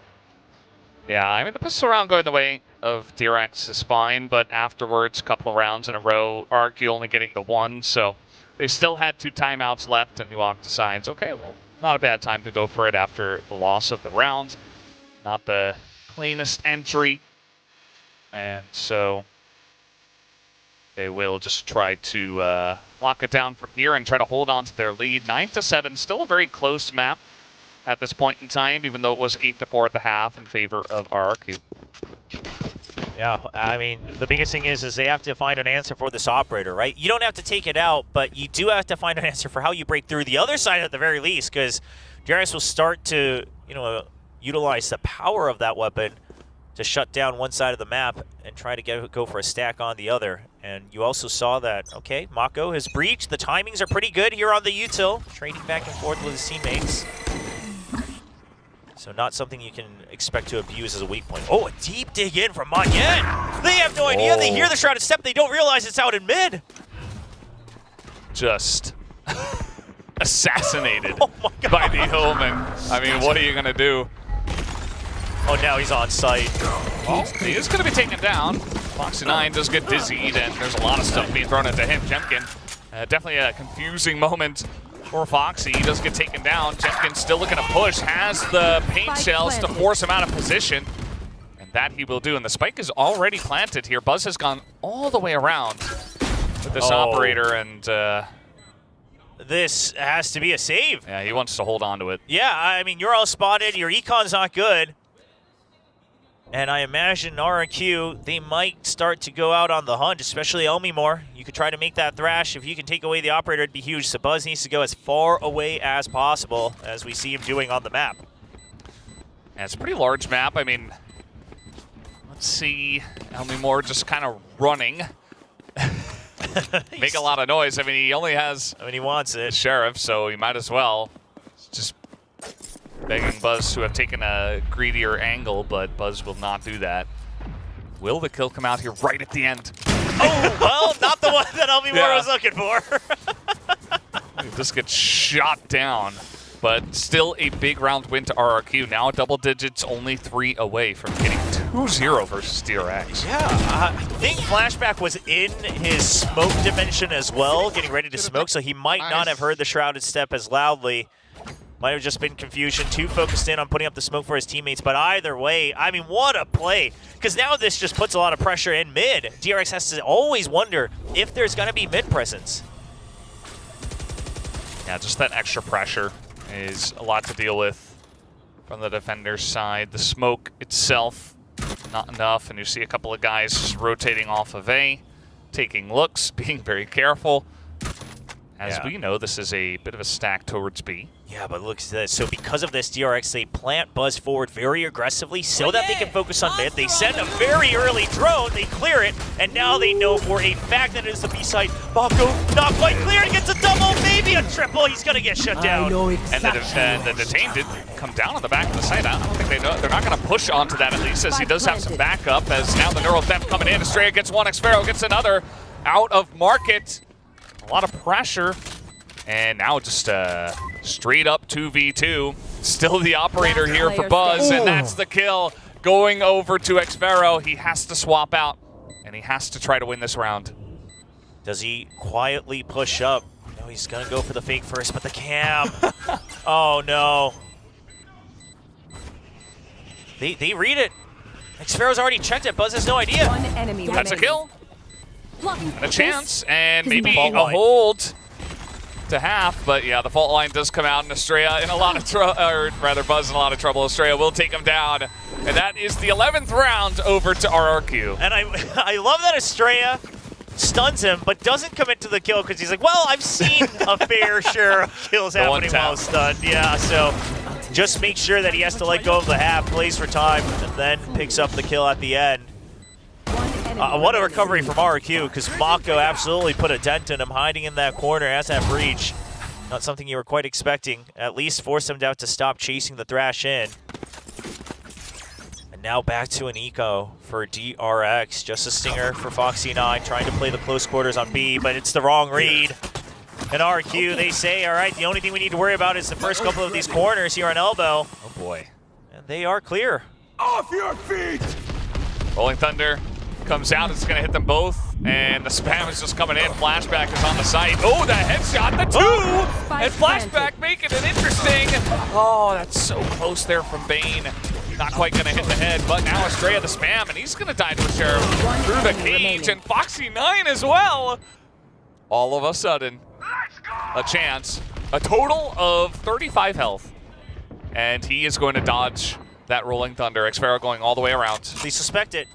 [SPEAKER 4] Yeah, I mean, the pistol round going the way of DRX is fine, but afterwards, a couple of rounds in a row, RRQ only getting the 1, so they still had 2 timeouts left, and Nuwak decides, okay, well, not a bad time to go for it after the loss of the round. Not the cleanest entry, and so they will just try to lock it down from here and try to hold on to their lead. 9-7, still a very close map at this point in time, even though it was 8-4 at the half in favor of RRQ.
[SPEAKER 5] Yeah, I mean, the biggest thing is they have to find an answer for this operator, right? You don't have to take it out, but you do have to find an answer for how you break through the other side at the very least, because DRX will start to, utilize the power of that weapon to shut down one side of the map and try to go for a stack on the other. And you also saw that, okay, Mako has breached. The timings are pretty good here on the util, trading back and forth with his teammates. So not something you can expect to abuse as a weak point. Oh, a deep dig in from Manyan. They have no idea. They hear the shrouded step. They don't realize it's out in mid.
[SPEAKER 4] Just assassinated
[SPEAKER 5] Oh my God.
[SPEAKER 4] by the Omen. I mean, what are you going to do?
[SPEAKER 5] Oh, now he's on site.
[SPEAKER 4] Well, he is going to be taken down. Foxy9 does get dizzied, and there's a lot of stuff being thrown into him. Jemkin, definitely a confusing moment for Foxy. He does get taken down. Jemkin still looking to push, has the paint shells to force him out of position. And that he will do. And the spike is already planted here. Buzz has gone all the way around with this operator, and
[SPEAKER 5] this has to be a save.
[SPEAKER 4] yeah, he wants to hold on to it.
[SPEAKER 5] Yeah, I mean, you're all spotted. Your econ's not good. And I imagine RRQ, they might start to go out on the hunt, especially Elmimore. You could try to make that thrash. If you can take away the operator, it'd be huge. So Buzz needs to go as far away as possible, as we see him doing on the map.
[SPEAKER 4] Yeah, it's a pretty large map. I mean, let's see. Elmimore just kind of running. Make a lot of noise. I mean, he only has
[SPEAKER 5] he wants
[SPEAKER 4] the
[SPEAKER 5] it.
[SPEAKER 4] Sheriff, so he might as well. Just begging Buzz to have taken a greedier angle, but Buzz will not do that. Will the kill come out here right at the end?
[SPEAKER 5] Oh, well, not the one that Elmimore was looking for.
[SPEAKER 4] He just gets shot down, but still a big round win to RRQ. Now double digits, only 3 away from getting 2-0 versus DRX.
[SPEAKER 5] Yeah, I think Flashback was in his smoke dimension as well, getting ready to smoke, so he might not have heard the Shrouded Step as loudly. Might have just been confusion, too focused in on putting up the smoke for his teammates, but either way, I mean, what a play. Because now this just puts a lot of pressure in mid. DRX has to always wonder if there's going to be mid presence.
[SPEAKER 4] Yeah, just that extra pressure is a lot to deal with from the defender's side. The smoke itself, not enough, and you see a couple of guys just rotating off of A, taking looks, being very careful. As we know, this is a bit of a stack towards B.
[SPEAKER 5] Yeah, but look at this. So because of this, DRX, they plant Buzz forward very aggressively so that they can focus on mid. They send a very early drone, they clear it, and now they know for a fact that it is the B side. Mako not quite clear, he gets a double, maybe a triple, he's gonna get shut down.
[SPEAKER 4] And the detained did come down on the back of the site. I don't think they know. They're not gonna push onto that at least, as he does have some backup, as now the Neural Theft coming in. Estrella gets one, Xfero gets another. Out of market. A lot of pressure. And now just straight up 2v2. Still the operator here for Buzz, and that's the kill. Going over to Xfero. He has to swap out, and he has to try to win this round.
[SPEAKER 5] Does he quietly push up? No, he's gonna go for the fake first, but the cam. Oh no. They read it. Xfero's already checked it. Buzz has no idea.
[SPEAKER 7] One enemy
[SPEAKER 4] That's a
[SPEAKER 7] remaining.
[SPEAKER 4] kill. And a chance, and maybe a hold to half, but yeah, the fault line does come out, and Estrella in a lot of trouble, or rather Buzz in a lot of trouble. Estrella will take him down, and that is the 11th round over to RRQ.
[SPEAKER 5] And I love that Estrella stuns him, but doesn't commit to the kill because he's like, well, I've seen a fair share of kills happening while stunned. Yeah, so just make sure that he has to let go of the half, plays for time, and then picks up the kill at the end. What a recovery from RRQ, because Mako absolutely put a dent in him, hiding in that corner, has that breach. Not something you were quite expecting. At least forced him to stop chasing the Thrash in. And now back to an eco for DRX. Just a stinger for Foxy9, trying to play the close quarters on B, but it's the wrong read. And RRQ, they say, all right, the only thing we need to worry about is the first couple of these corners here on Elbow.
[SPEAKER 4] Oh boy.
[SPEAKER 5] And they are clear.
[SPEAKER 6] Off your feet!
[SPEAKER 4] Rolling Thunder comes out, it's gonna hit them both, and the spam is just coming in. Flashback is on the site. Oh, the headshot, the two! And Flashback making it interesting. Oh, that's so close there from Bane. Not quite gonna hit the head, but now Estrella the spam, and he's gonna die to a Sheriff through the cage, and Foxy9 as well. All of a sudden, a chance. A total of 35 health. And he is going to dodge that Rolling Thunder. Xfero going all the way around.
[SPEAKER 5] They suspect it.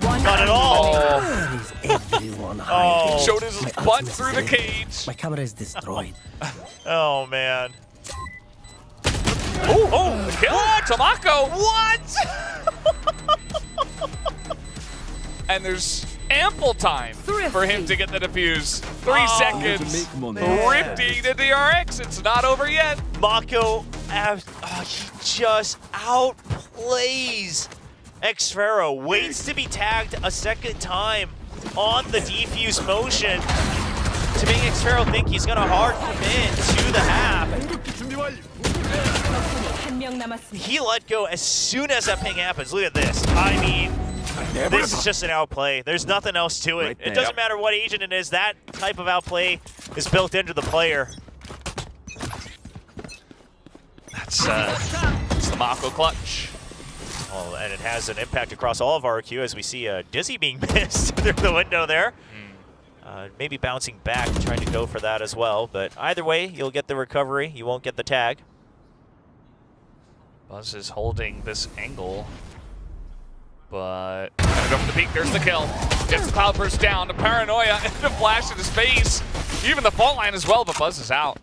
[SPEAKER 5] Not at all.
[SPEAKER 4] Oh. Showed his butt through the cage.
[SPEAKER 8] My camera is destroyed.
[SPEAKER 5] Oh, man.
[SPEAKER 4] Oh, the kill. Tamako.
[SPEAKER 5] What?
[SPEAKER 4] And there's ample time for him to get the defuse. 3 seconds. Thrifty to DRX. It's not over yet.
[SPEAKER 5] Mako, he just outplays Xfero. Waits to be tagged a second time on the defuse motion to make Xfero think he's going to hard commit to the half. He let go as soon as that ping happens. Look at this. I mean, this is just an outplay. There's nothing else to it. It doesn't matter what agent it is. That type of outplay is built into the player.
[SPEAKER 4] That's the Mako clutch.
[SPEAKER 5] Oh, and it has an impact across all of RRQ as we see Dizzy being missed through the window there. Maybe bouncing back, trying to go for that as well. But either way, you'll get the recovery. You won't get the tag.
[SPEAKER 4] Buzz is holding this angle, but gonna go for the peek. There's the kill. Gets the cloud burst down. The paranoia and the flash in his face. Even the fault line as well, but Buzz is out.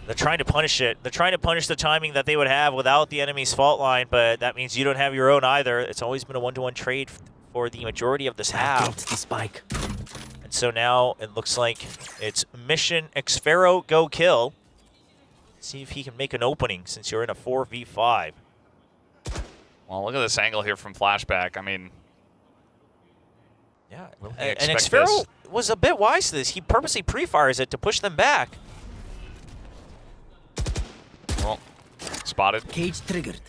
[SPEAKER 5] They're trying to punish it. They're trying to punish the timing that they would have without the enemy's fault line, but that means you don't have your own either. It's always been a 1-to-1 trade for the majority of this half.
[SPEAKER 6] The spike.
[SPEAKER 5] And so now it looks like it's mission Xfero go kill. See if he can make an opening since you're in a 4v5.
[SPEAKER 4] Well, look at this angle here from Flashback. I mean,
[SPEAKER 5] Yeah,
[SPEAKER 4] Really
[SPEAKER 5] and
[SPEAKER 4] expect
[SPEAKER 5] Xfero
[SPEAKER 4] this.
[SPEAKER 5] was a bit wise to this. He purposely pre-fires it to push them back.
[SPEAKER 4] well, spotted.
[SPEAKER 6] Cage triggered.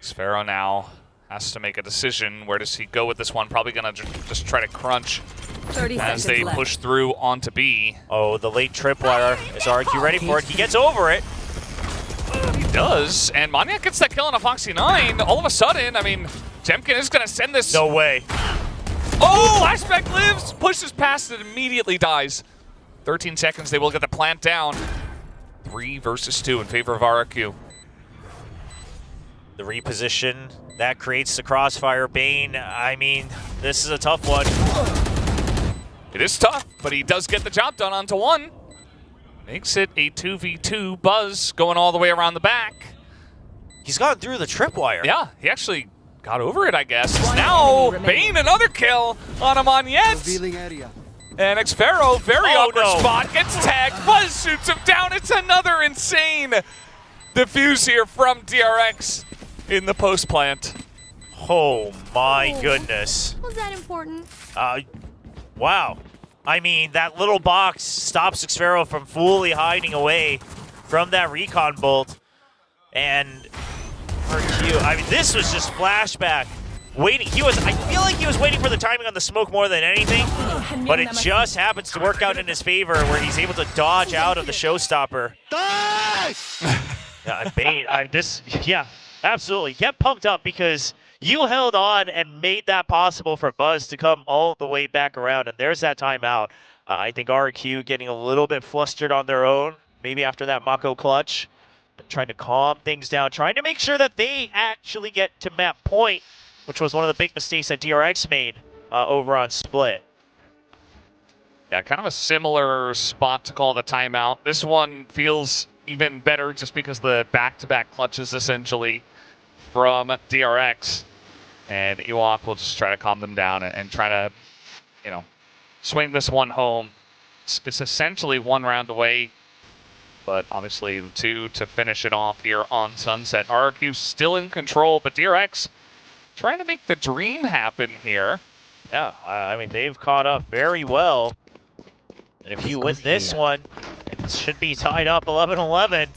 [SPEAKER 4] Sphero now has to make a decision. Where does he go with this one? Probably gonna just try to crunch
[SPEAKER 7] 30
[SPEAKER 4] as
[SPEAKER 7] seconds
[SPEAKER 4] they
[SPEAKER 7] left.
[SPEAKER 4] push through onto B.
[SPEAKER 5] Oh, the late tripwire. Is RRQ ready for it? He gets over it.
[SPEAKER 4] He does, and Maniac gets that kill on a Foxy 9. All of a sudden, I mean, Jemkin is gonna send this.
[SPEAKER 5] No way.
[SPEAKER 4] Oh, Flashback lives, pushes past it, immediately dies. 13 seconds, they will get the plant down. 3 versus 2 in favor of RRQ.
[SPEAKER 5] The reposition, that creates the crossfire. Bane, I mean, this is a tough one.
[SPEAKER 4] It is tough, but he does get the job done onto 1. Makes it a 2v2. Buzz going all the way around the back.
[SPEAKER 5] He's gone through the tripwire.
[SPEAKER 4] Yeah, he actually got over it, I guess. Now, Bane, another kill on him on Yet.
[SPEAKER 6] Revealing area.
[SPEAKER 4] And Xfero, very
[SPEAKER 5] Oh,
[SPEAKER 4] awkward
[SPEAKER 5] no.
[SPEAKER 4] spot, gets tagged. Buzz shoots him down. It's another insane defuse here from DRX in the post plant.
[SPEAKER 5] Oh my goodness.
[SPEAKER 8] Was that important?
[SPEAKER 5] Wow. I mean, that little box stops Xfero from fully hiding away from that recon bolt. And RRQ, I mean, this was just Flashback. Waiting, I feel like he was waiting for the timing on the smoke more than anything, but it just happens to work out in his favor where he's able to dodge out of the showstopper. Yeah, Bane, yeah, absolutely. Get pumped up because you held on and made that possible for Buzz to come all the way back around, and there's that timeout. I think RRQ getting a little bit flustered on their own, maybe after that Mako clutch, but trying to calm things down, trying to make sure that they actually get to map point, which was one of the big mistakes that DRX made over on Split.
[SPEAKER 4] Yeah, kind of a similar spot to call the timeout. This one feels even better just because the back-to-back clutches essentially from DRX. And Ewok will just try to calm them down and try to, you know, swing this one home. It's essentially 1 round away, but obviously 2 to finish it off here on Sunset. RRQ still in control, but DRX trying to make the dream happen here.
[SPEAKER 5] Yeah, I mean, they've caught up very well. And if you win this one, it should be tied up 11-11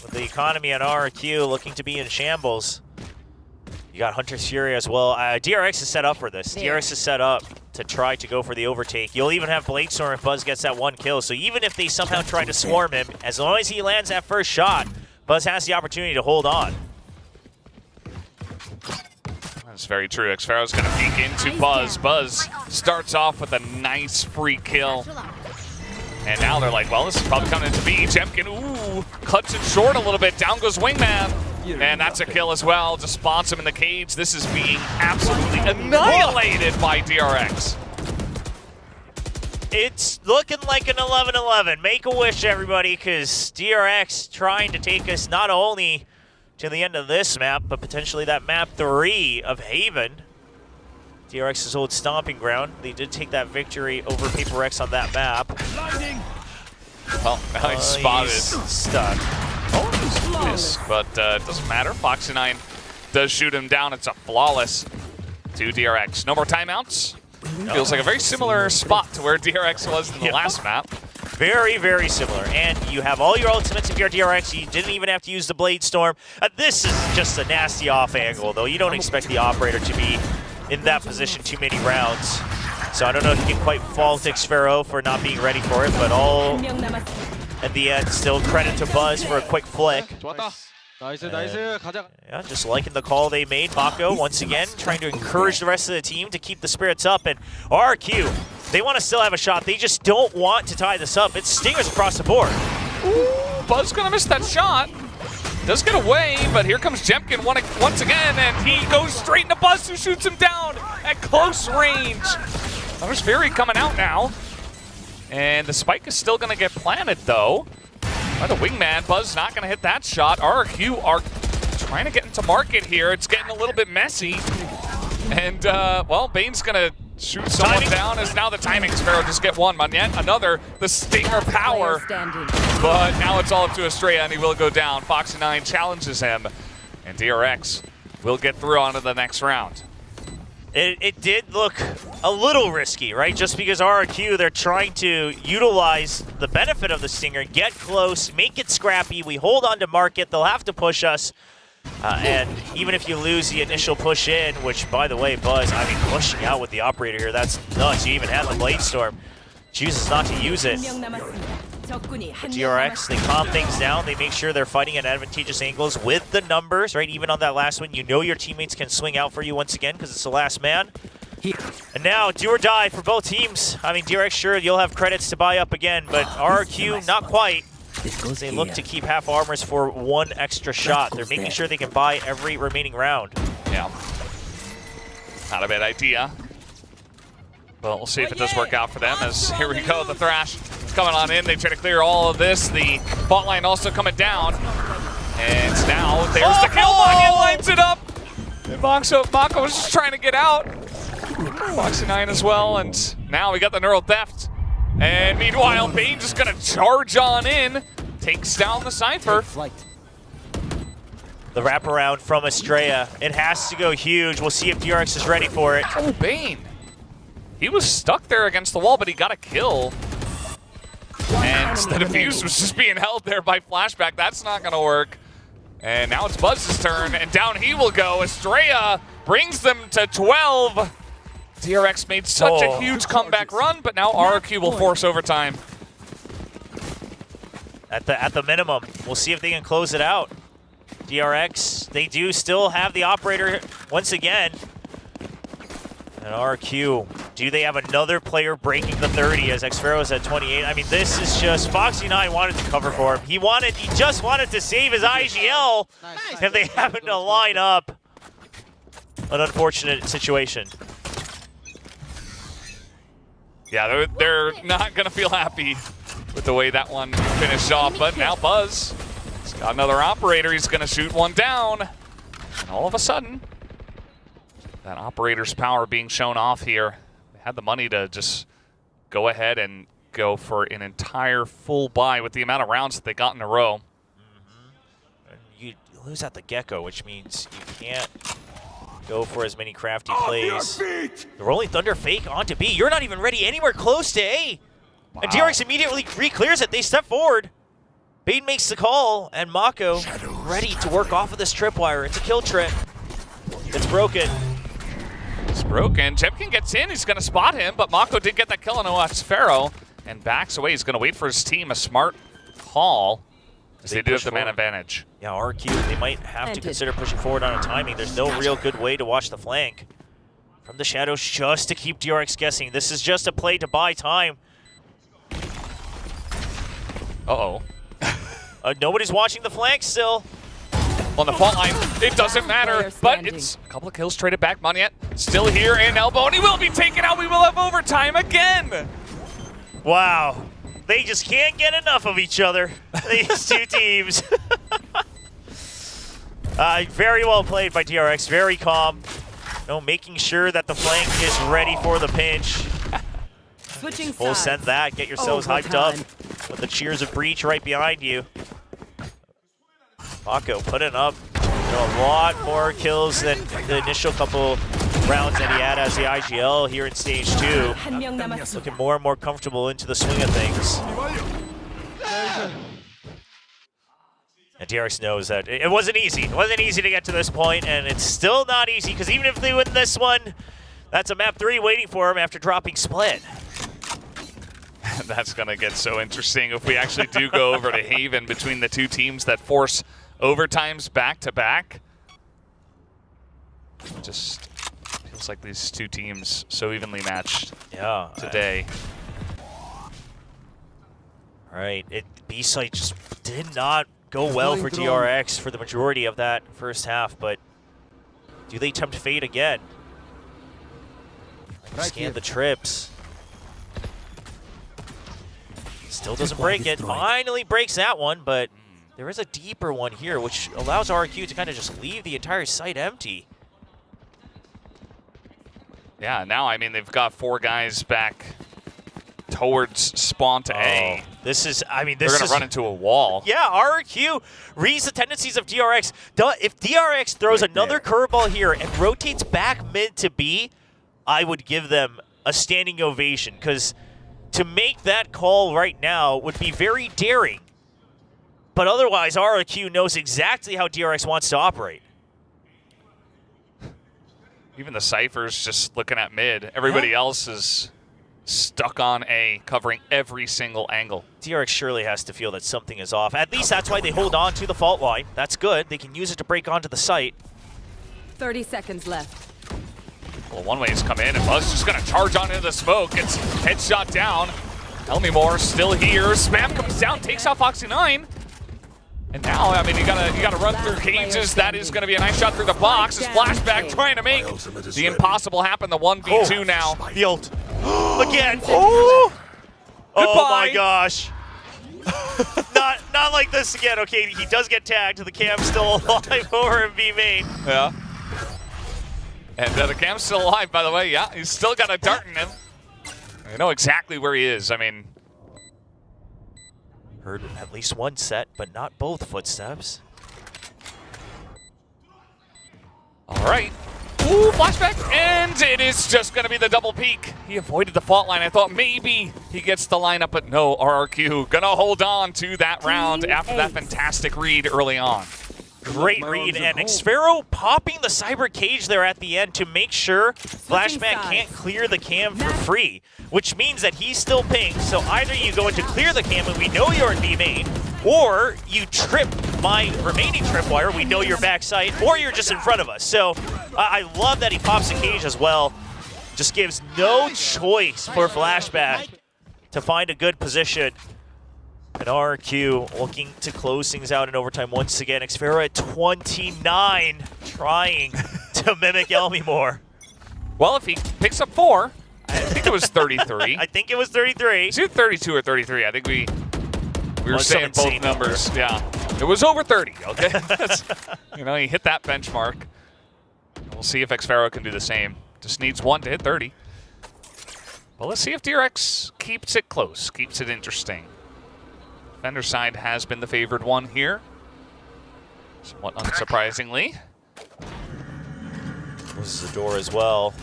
[SPEAKER 5] with the economy at RRQ looking to be in shambles. You got Hunter's Fury as well. DRX is set up for this.
[SPEAKER 1] Yeah.
[SPEAKER 5] DRX is set up to try to go for the overtake. You'll even have Bladestorm if Buzz gets that 1 kill. So even if they somehow try to swarm him, as long as he lands that first shot, Buzz has the opportunity to hold on.
[SPEAKER 4] That's very true. Xfero's going to peek into Buzz. Buzz starts off with a nice free kill. And now they're like, well, this is probably coming into B. Jemkin, ooh, cuts it short a little bit. Down goes Wingman. And that's a kill as well. Just spawns him in the cage. This is being absolutely annihilated by DRX.
[SPEAKER 5] It's looking like an 11-11. Make a wish, everybody, because DRX trying to take us not only to the end of this map, but potentially that map 3 of Haven. DRX's old stomping ground. They did take that victory over Paper X on that map.
[SPEAKER 4] Well, now he's spotted.
[SPEAKER 5] He's stuck.
[SPEAKER 4] Oh, miss, but it doesn't matter. Foxy 9 does shoot him down. It's a flawless to DRX. No more timeouts. Feels like a very similar spot to where DRX was in the last map.
[SPEAKER 5] Very, very similar. And you have all your ultimates if you're DRX. You didn't even have to use the Blade Storm. This is just a nasty off angle, though. You don't expect the operator to be in that position too many rounds. So I don't know if you can quite fault Xfero for not being ready for it, but all at the end, still credit to Buzz for a quick flick. Yeah, just liking the call they made. Mako, once again, trying to encourage the rest of the team to keep the spirits up. And RRQ, they want to still have a shot. They just don't want to tie this up. It's stingers across the board.
[SPEAKER 4] Ooh, Buzz gonna miss that shot. Does get away, but here comes Jemkin once again, and he goes straight into Buzz, who shoots him down at close range. There's Fury coming out now. And the spike is still going to get planted, though. By the wingman, Buzz not going to hit that shot. RRQ are trying to get into market here. It's getting a little bit messy. And, well, Bane's going to shoot someone down as now the timing. Sparrow just get one, but yet another, the Stinger power. But now it's all up to Estrella, and he will go down. Foxy9 challenges him, and DRX will get through onto the next round.
[SPEAKER 5] It did look a little risky, right? Just because RRQ, they're trying to utilize the benefit of the Stinger, get close, make it scrappy. We hold on to market. They'll have to push us. And even if you lose the initial push in, which, by the way, Buzz, I mean, pushing out with the operator here, that's nuts. You even had the Blade Storm. Chooses not to use it. DRX, they calm things down. They make sure they're fighting at advantageous angles with the numbers, right? Even on that last one, you know your teammates can swing out for you once again because it's the last man. And now, do or die for both teams. I mean, DRX, sure, you'll have credits to buy up again, but RRQ, not quite. They look to keep half armors for one extra shot. They're making sure they can buy every remaining round.
[SPEAKER 4] Yeah. Not a bad idea. Well, we'll see if it does work out for them, as here we go, the Thrash is coming on in. They try to clear all of this. The bot line also coming down. And now there's the kill. Mako lines it up. And Mako was just trying to get out. Foxy9 as well, and now we got the Neural Theft. And meanwhile, Bane just gonna charge on in, takes down the Cypher.
[SPEAKER 5] The wraparound from Estrella. It has to go huge. We'll see if DRX is ready for it.
[SPEAKER 4] Oh, Bane. He was stuck there against the wall, but he got a kill. And the defuse was just being held there by Flashback. That's not gonna work. And now it's Buzz's turn, and down he will go. Estrella brings them to 12. DRX made such a huge comeback run, but now RRQ will force overtime.
[SPEAKER 5] At the minimum, we'll see if they can close it out. DRX, they do still have the operator once again. And RRQ, do they have another player breaking the 30 as Xfero's at 28? I mean, this is just, Foxy9 wanted to cover for him. He just wanted to save his IGL, and they happen to line up. An unfortunate situation.
[SPEAKER 4] Yeah, they're not going to feel happy with the way that one finished off, but now Buzz has got another operator. He's going to shoot one down. And all of a sudden, that operator's power being shown off here. They had the money to just go ahead and go for an entire full buy with the amount of rounds that they got in a row.
[SPEAKER 5] You lose at the get-go, which means you can't go for as many crafty plays. The Rolling Thunder fake onto B. You're not even ready anywhere close to A. Wow. And DRX immediately re-clears it. They step forward. Bane makes the call, and Mako ready to work off of this tripwire. It's a kill trip. It's broken.
[SPEAKER 4] It's broken. Jemkin gets in. He's going to spot him, but Mako did get that kill on Sparrow and backs away. He's going to wait for his team. A smart call. They do have the man advantage.
[SPEAKER 5] Yeah, RQ, they might have to consider pushing forward on a timing. There's no real good way to watch the flank. From the shadows, just to keep DRX guessing. This is just a play to buy time.
[SPEAKER 4] Uh-oh.
[SPEAKER 5] Nobody's watching the flank still.
[SPEAKER 4] On the fault line, it doesn't matter, but it's a couple of kills traded back. Monyet still here in elbow, and he will be taken out. We will have overtime again.
[SPEAKER 5] Wow. They just can't get enough of each other, these two teams. Very well played by DRX, very calm. Making sure that the flank is ready for the pinch. We'll send that, get yourselves hyped up with the cheers of Breach right behind you. Mako putting up a lot more kills than the initial couple rounds that he had as the IGL here in stage 2. Looking more and more comfortable into the swing of things. And DRX knows that it wasn't easy. It wasn't easy to get to this point, and it's still not easy, because even if they win this one, that's a map 3 waiting for him after dropping Split.
[SPEAKER 4] That's going to get so interesting if we actually do go over to Haven between the two teams that force overtimes back-to-back. Just feels like these two teams so evenly matched today.
[SPEAKER 5] All right, B-Site just did not go well for DRX for the majority of that first half, but do they tempt fate again? Scan the trips. Still doesn't break it. Finally breaks that one, but there is a deeper one here, which allows RRQ to kind of just leave the entire site empty.
[SPEAKER 4] Yeah, now, I mean, they've got 4 guys back towards spawn to A.
[SPEAKER 5] This is, I mean,
[SPEAKER 4] They're going to run into a wall.
[SPEAKER 5] Yeah, RRQ reads the tendencies of DRX. If DRX throws another curveball here and rotates back mid to B, I would give them a standing ovation, because to make that call right now would be very daring. But otherwise, RRQ knows exactly how DRX wants to operate.
[SPEAKER 4] Even the Cypher's just looking at mid. Everybody else is stuck on A, covering every single angle.
[SPEAKER 5] DRX surely has to feel that something is off. At least that's why they hold on to the fault line. That's good. They can use it to break onto the site.
[SPEAKER 7] 30 seconds left.
[SPEAKER 4] Well, one way's come in, and Buzz just gonna charge on into the smoke. It's headshot down. Elmimore still here. Spam comes down, takes out Foxy9. And now, I mean, you gotta run through cages. That is gonna be a nice shot through the box. It's Flashback trying to make the impossible happen. The 1v2 now.
[SPEAKER 5] The ult. Again.
[SPEAKER 4] Oh!
[SPEAKER 5] Oh my gosh. not like this again. Okay, he does get tagged. The cam's still alive over in B main.
[SPEAKER 4] Yeah. And the cam's still alive, by the way. Yeah, he's still got a dart in him. I know exactly where he is. I mean,
[SPEAKER 5] heard at least one set, but not both footsteps.
[SPEAKER 4] All right. Ooh, flashback, and it is just going to be the double peek. He avoided the fault line. I thought maybe he gets the lineup, but no, RRQ going to hold on to that round after that fantastic read early on.
[SPEAKER 5] Great read, and Xfero popping the cyber cage there at the end to make sure Flashback can't clear the cam for free, which means that he's still pinged. So either you go into clear the cam and we know you're in B main, or you trip my remaining tripwire, we know you're backside, or you're just in front of us. So I love that he pops the cage as well. Just gives no choice for Flashback to find a good position. And RRQ looking to close things out in overtime once again. Xfero at 29, trying to mimic Elmimore.
[SPEAKER 4] Well, if he picks up 4, I think it was 33.
[SPEAKER 5] I think it was 33.
[SPEAKER 4] Is it 32 or 33? I think we were saying both numbers.
[SPEAKER 5] Number.
[SPEAKER 4] Yeah, it was over 30. Okay, you know, he hit that benchmark. We'll see if Xfero can do the same. Just needs 1 to hit 30. Well, let's see if DRX keeps it close, keeps it interesting. Defender side has been the favored one here, somewhat unsurprisingly.
[SPEAKER 5] Closes the door as well.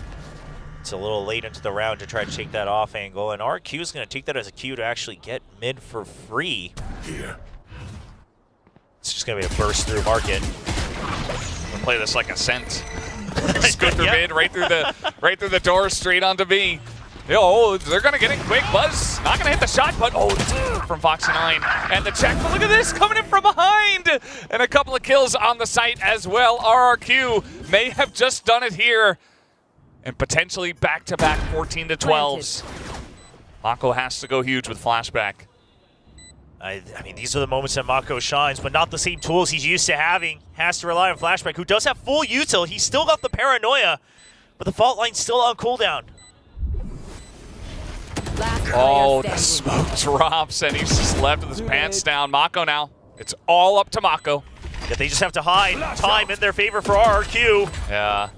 [SPEAKER 5] It's a little late into the round to try to take that off angle, and RQ is going to take that as a cue to actually get mid for free. It's just going to be a burst through market.
[SPEAKER 4] We'll play this like Ascent. Just go through mid, right through the door, straight onto B. Yo, they're going to get in quick. Buzz not going to hit the shot, but from Foxy9. And the check, but look at this, coming in from behind. And a couple of kills on the site as well. RRQ may have just done it here. And potentially back-to-back 14 to 12s. Mako has to go huge with Flashback.
[SPEAKER 5] I mean, these are the moments that Mako shines, but not the same tools he's used to having. Has to rely on Flashback, who does have full util. He's still got the paranoia, but the fault line's still on cooldown.
[SPEAKER 4] Oh, the smoke drops, and he's just left with his pants down. Mako now. It's all up to Mako.
[SPEAKER 5] Yeah, they just have to hide time in their favor for RRQ.
[SPEAKER 4] Yeah.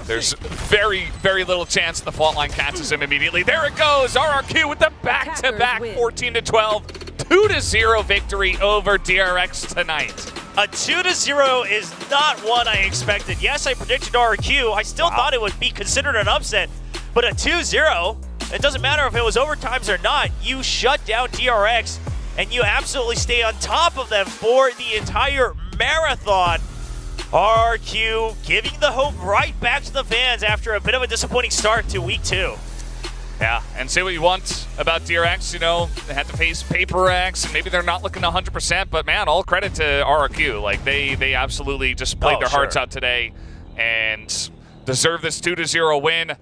[SPEAKER 4] There's very, very little chance the fault line catches him immediately. There it goes. RRQ with the back-to-back 14 to 12, 2-0 victory over DRX tonight.
[SPEAKER 5] A 2-0 is not one I expected. Yes, I predicted RRQ. I still thought it would be considered an upset, but a 2-0, it doesn't matter if it was overtimes or not. You shut down DRX, and you absolutely stay on top of them for the entire marathon. RRQ giving the hope right back to the fans after a bit of a disappointing start to week 2.
[SPEAKER 4] Yeah, and say what you want about DRX, you know, they had to face Paper X, and maybe they're not looking 100%, but man, all credit to RRQ. Like, they absolutely just played their hearts out today and deserve this 2-0 win,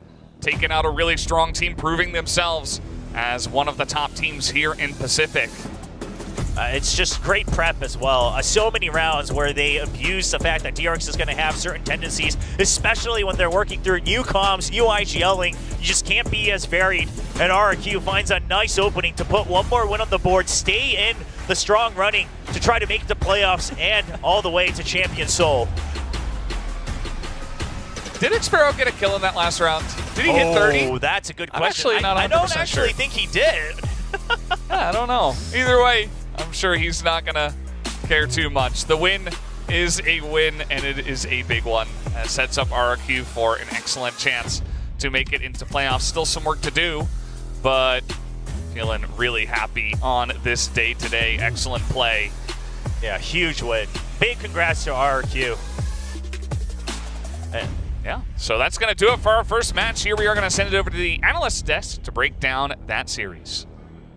[SPEAKER 4] taking out a really strong team, proving themselves as one of the top teams here in Pacific.
[SPEAKER 5] It's just great prep as well. So many rounds where they abuse the fact that DRX is going to have certain tendencies, especially when they're working through new comms, new IGLing. You just can't be as varied. And RRQ finds a nice opening to put one more win on the board, stay in the strong running to try to make the playoffs and all the way to Champion Soul.
[SPEAKER 4] Did Xpero get a kill in that last round? Did he hit 30?
[SPEAKER 5] Oh, that's a good
[SPEAKER 4] I'm
[SPEAKER 5] question.
[SPEAKER 4] actually not
[SPEAKER 5] I don't
[SPEAKER 4] 100%
[SPEAKER 5] actually
[SPEAKER 4] sure.
[SPEAKER 5] think he did.
[SPEAKER 4] I don't know. Either way, I'm sure he's not going to care too much. The win is a win, and it is a big one. It sets up RRQ for an excellent chance to make it into playoffs. Still some work to do, but feeling really happy on this day today. Excellent play.
[SPEAKER 5] Yeah, huge win. Big congrats to RRQ. And
[SPEAKER 4] Yeah, so that's going to do it for our first match. Here we are going to send it over to the analyst desk to break down that series.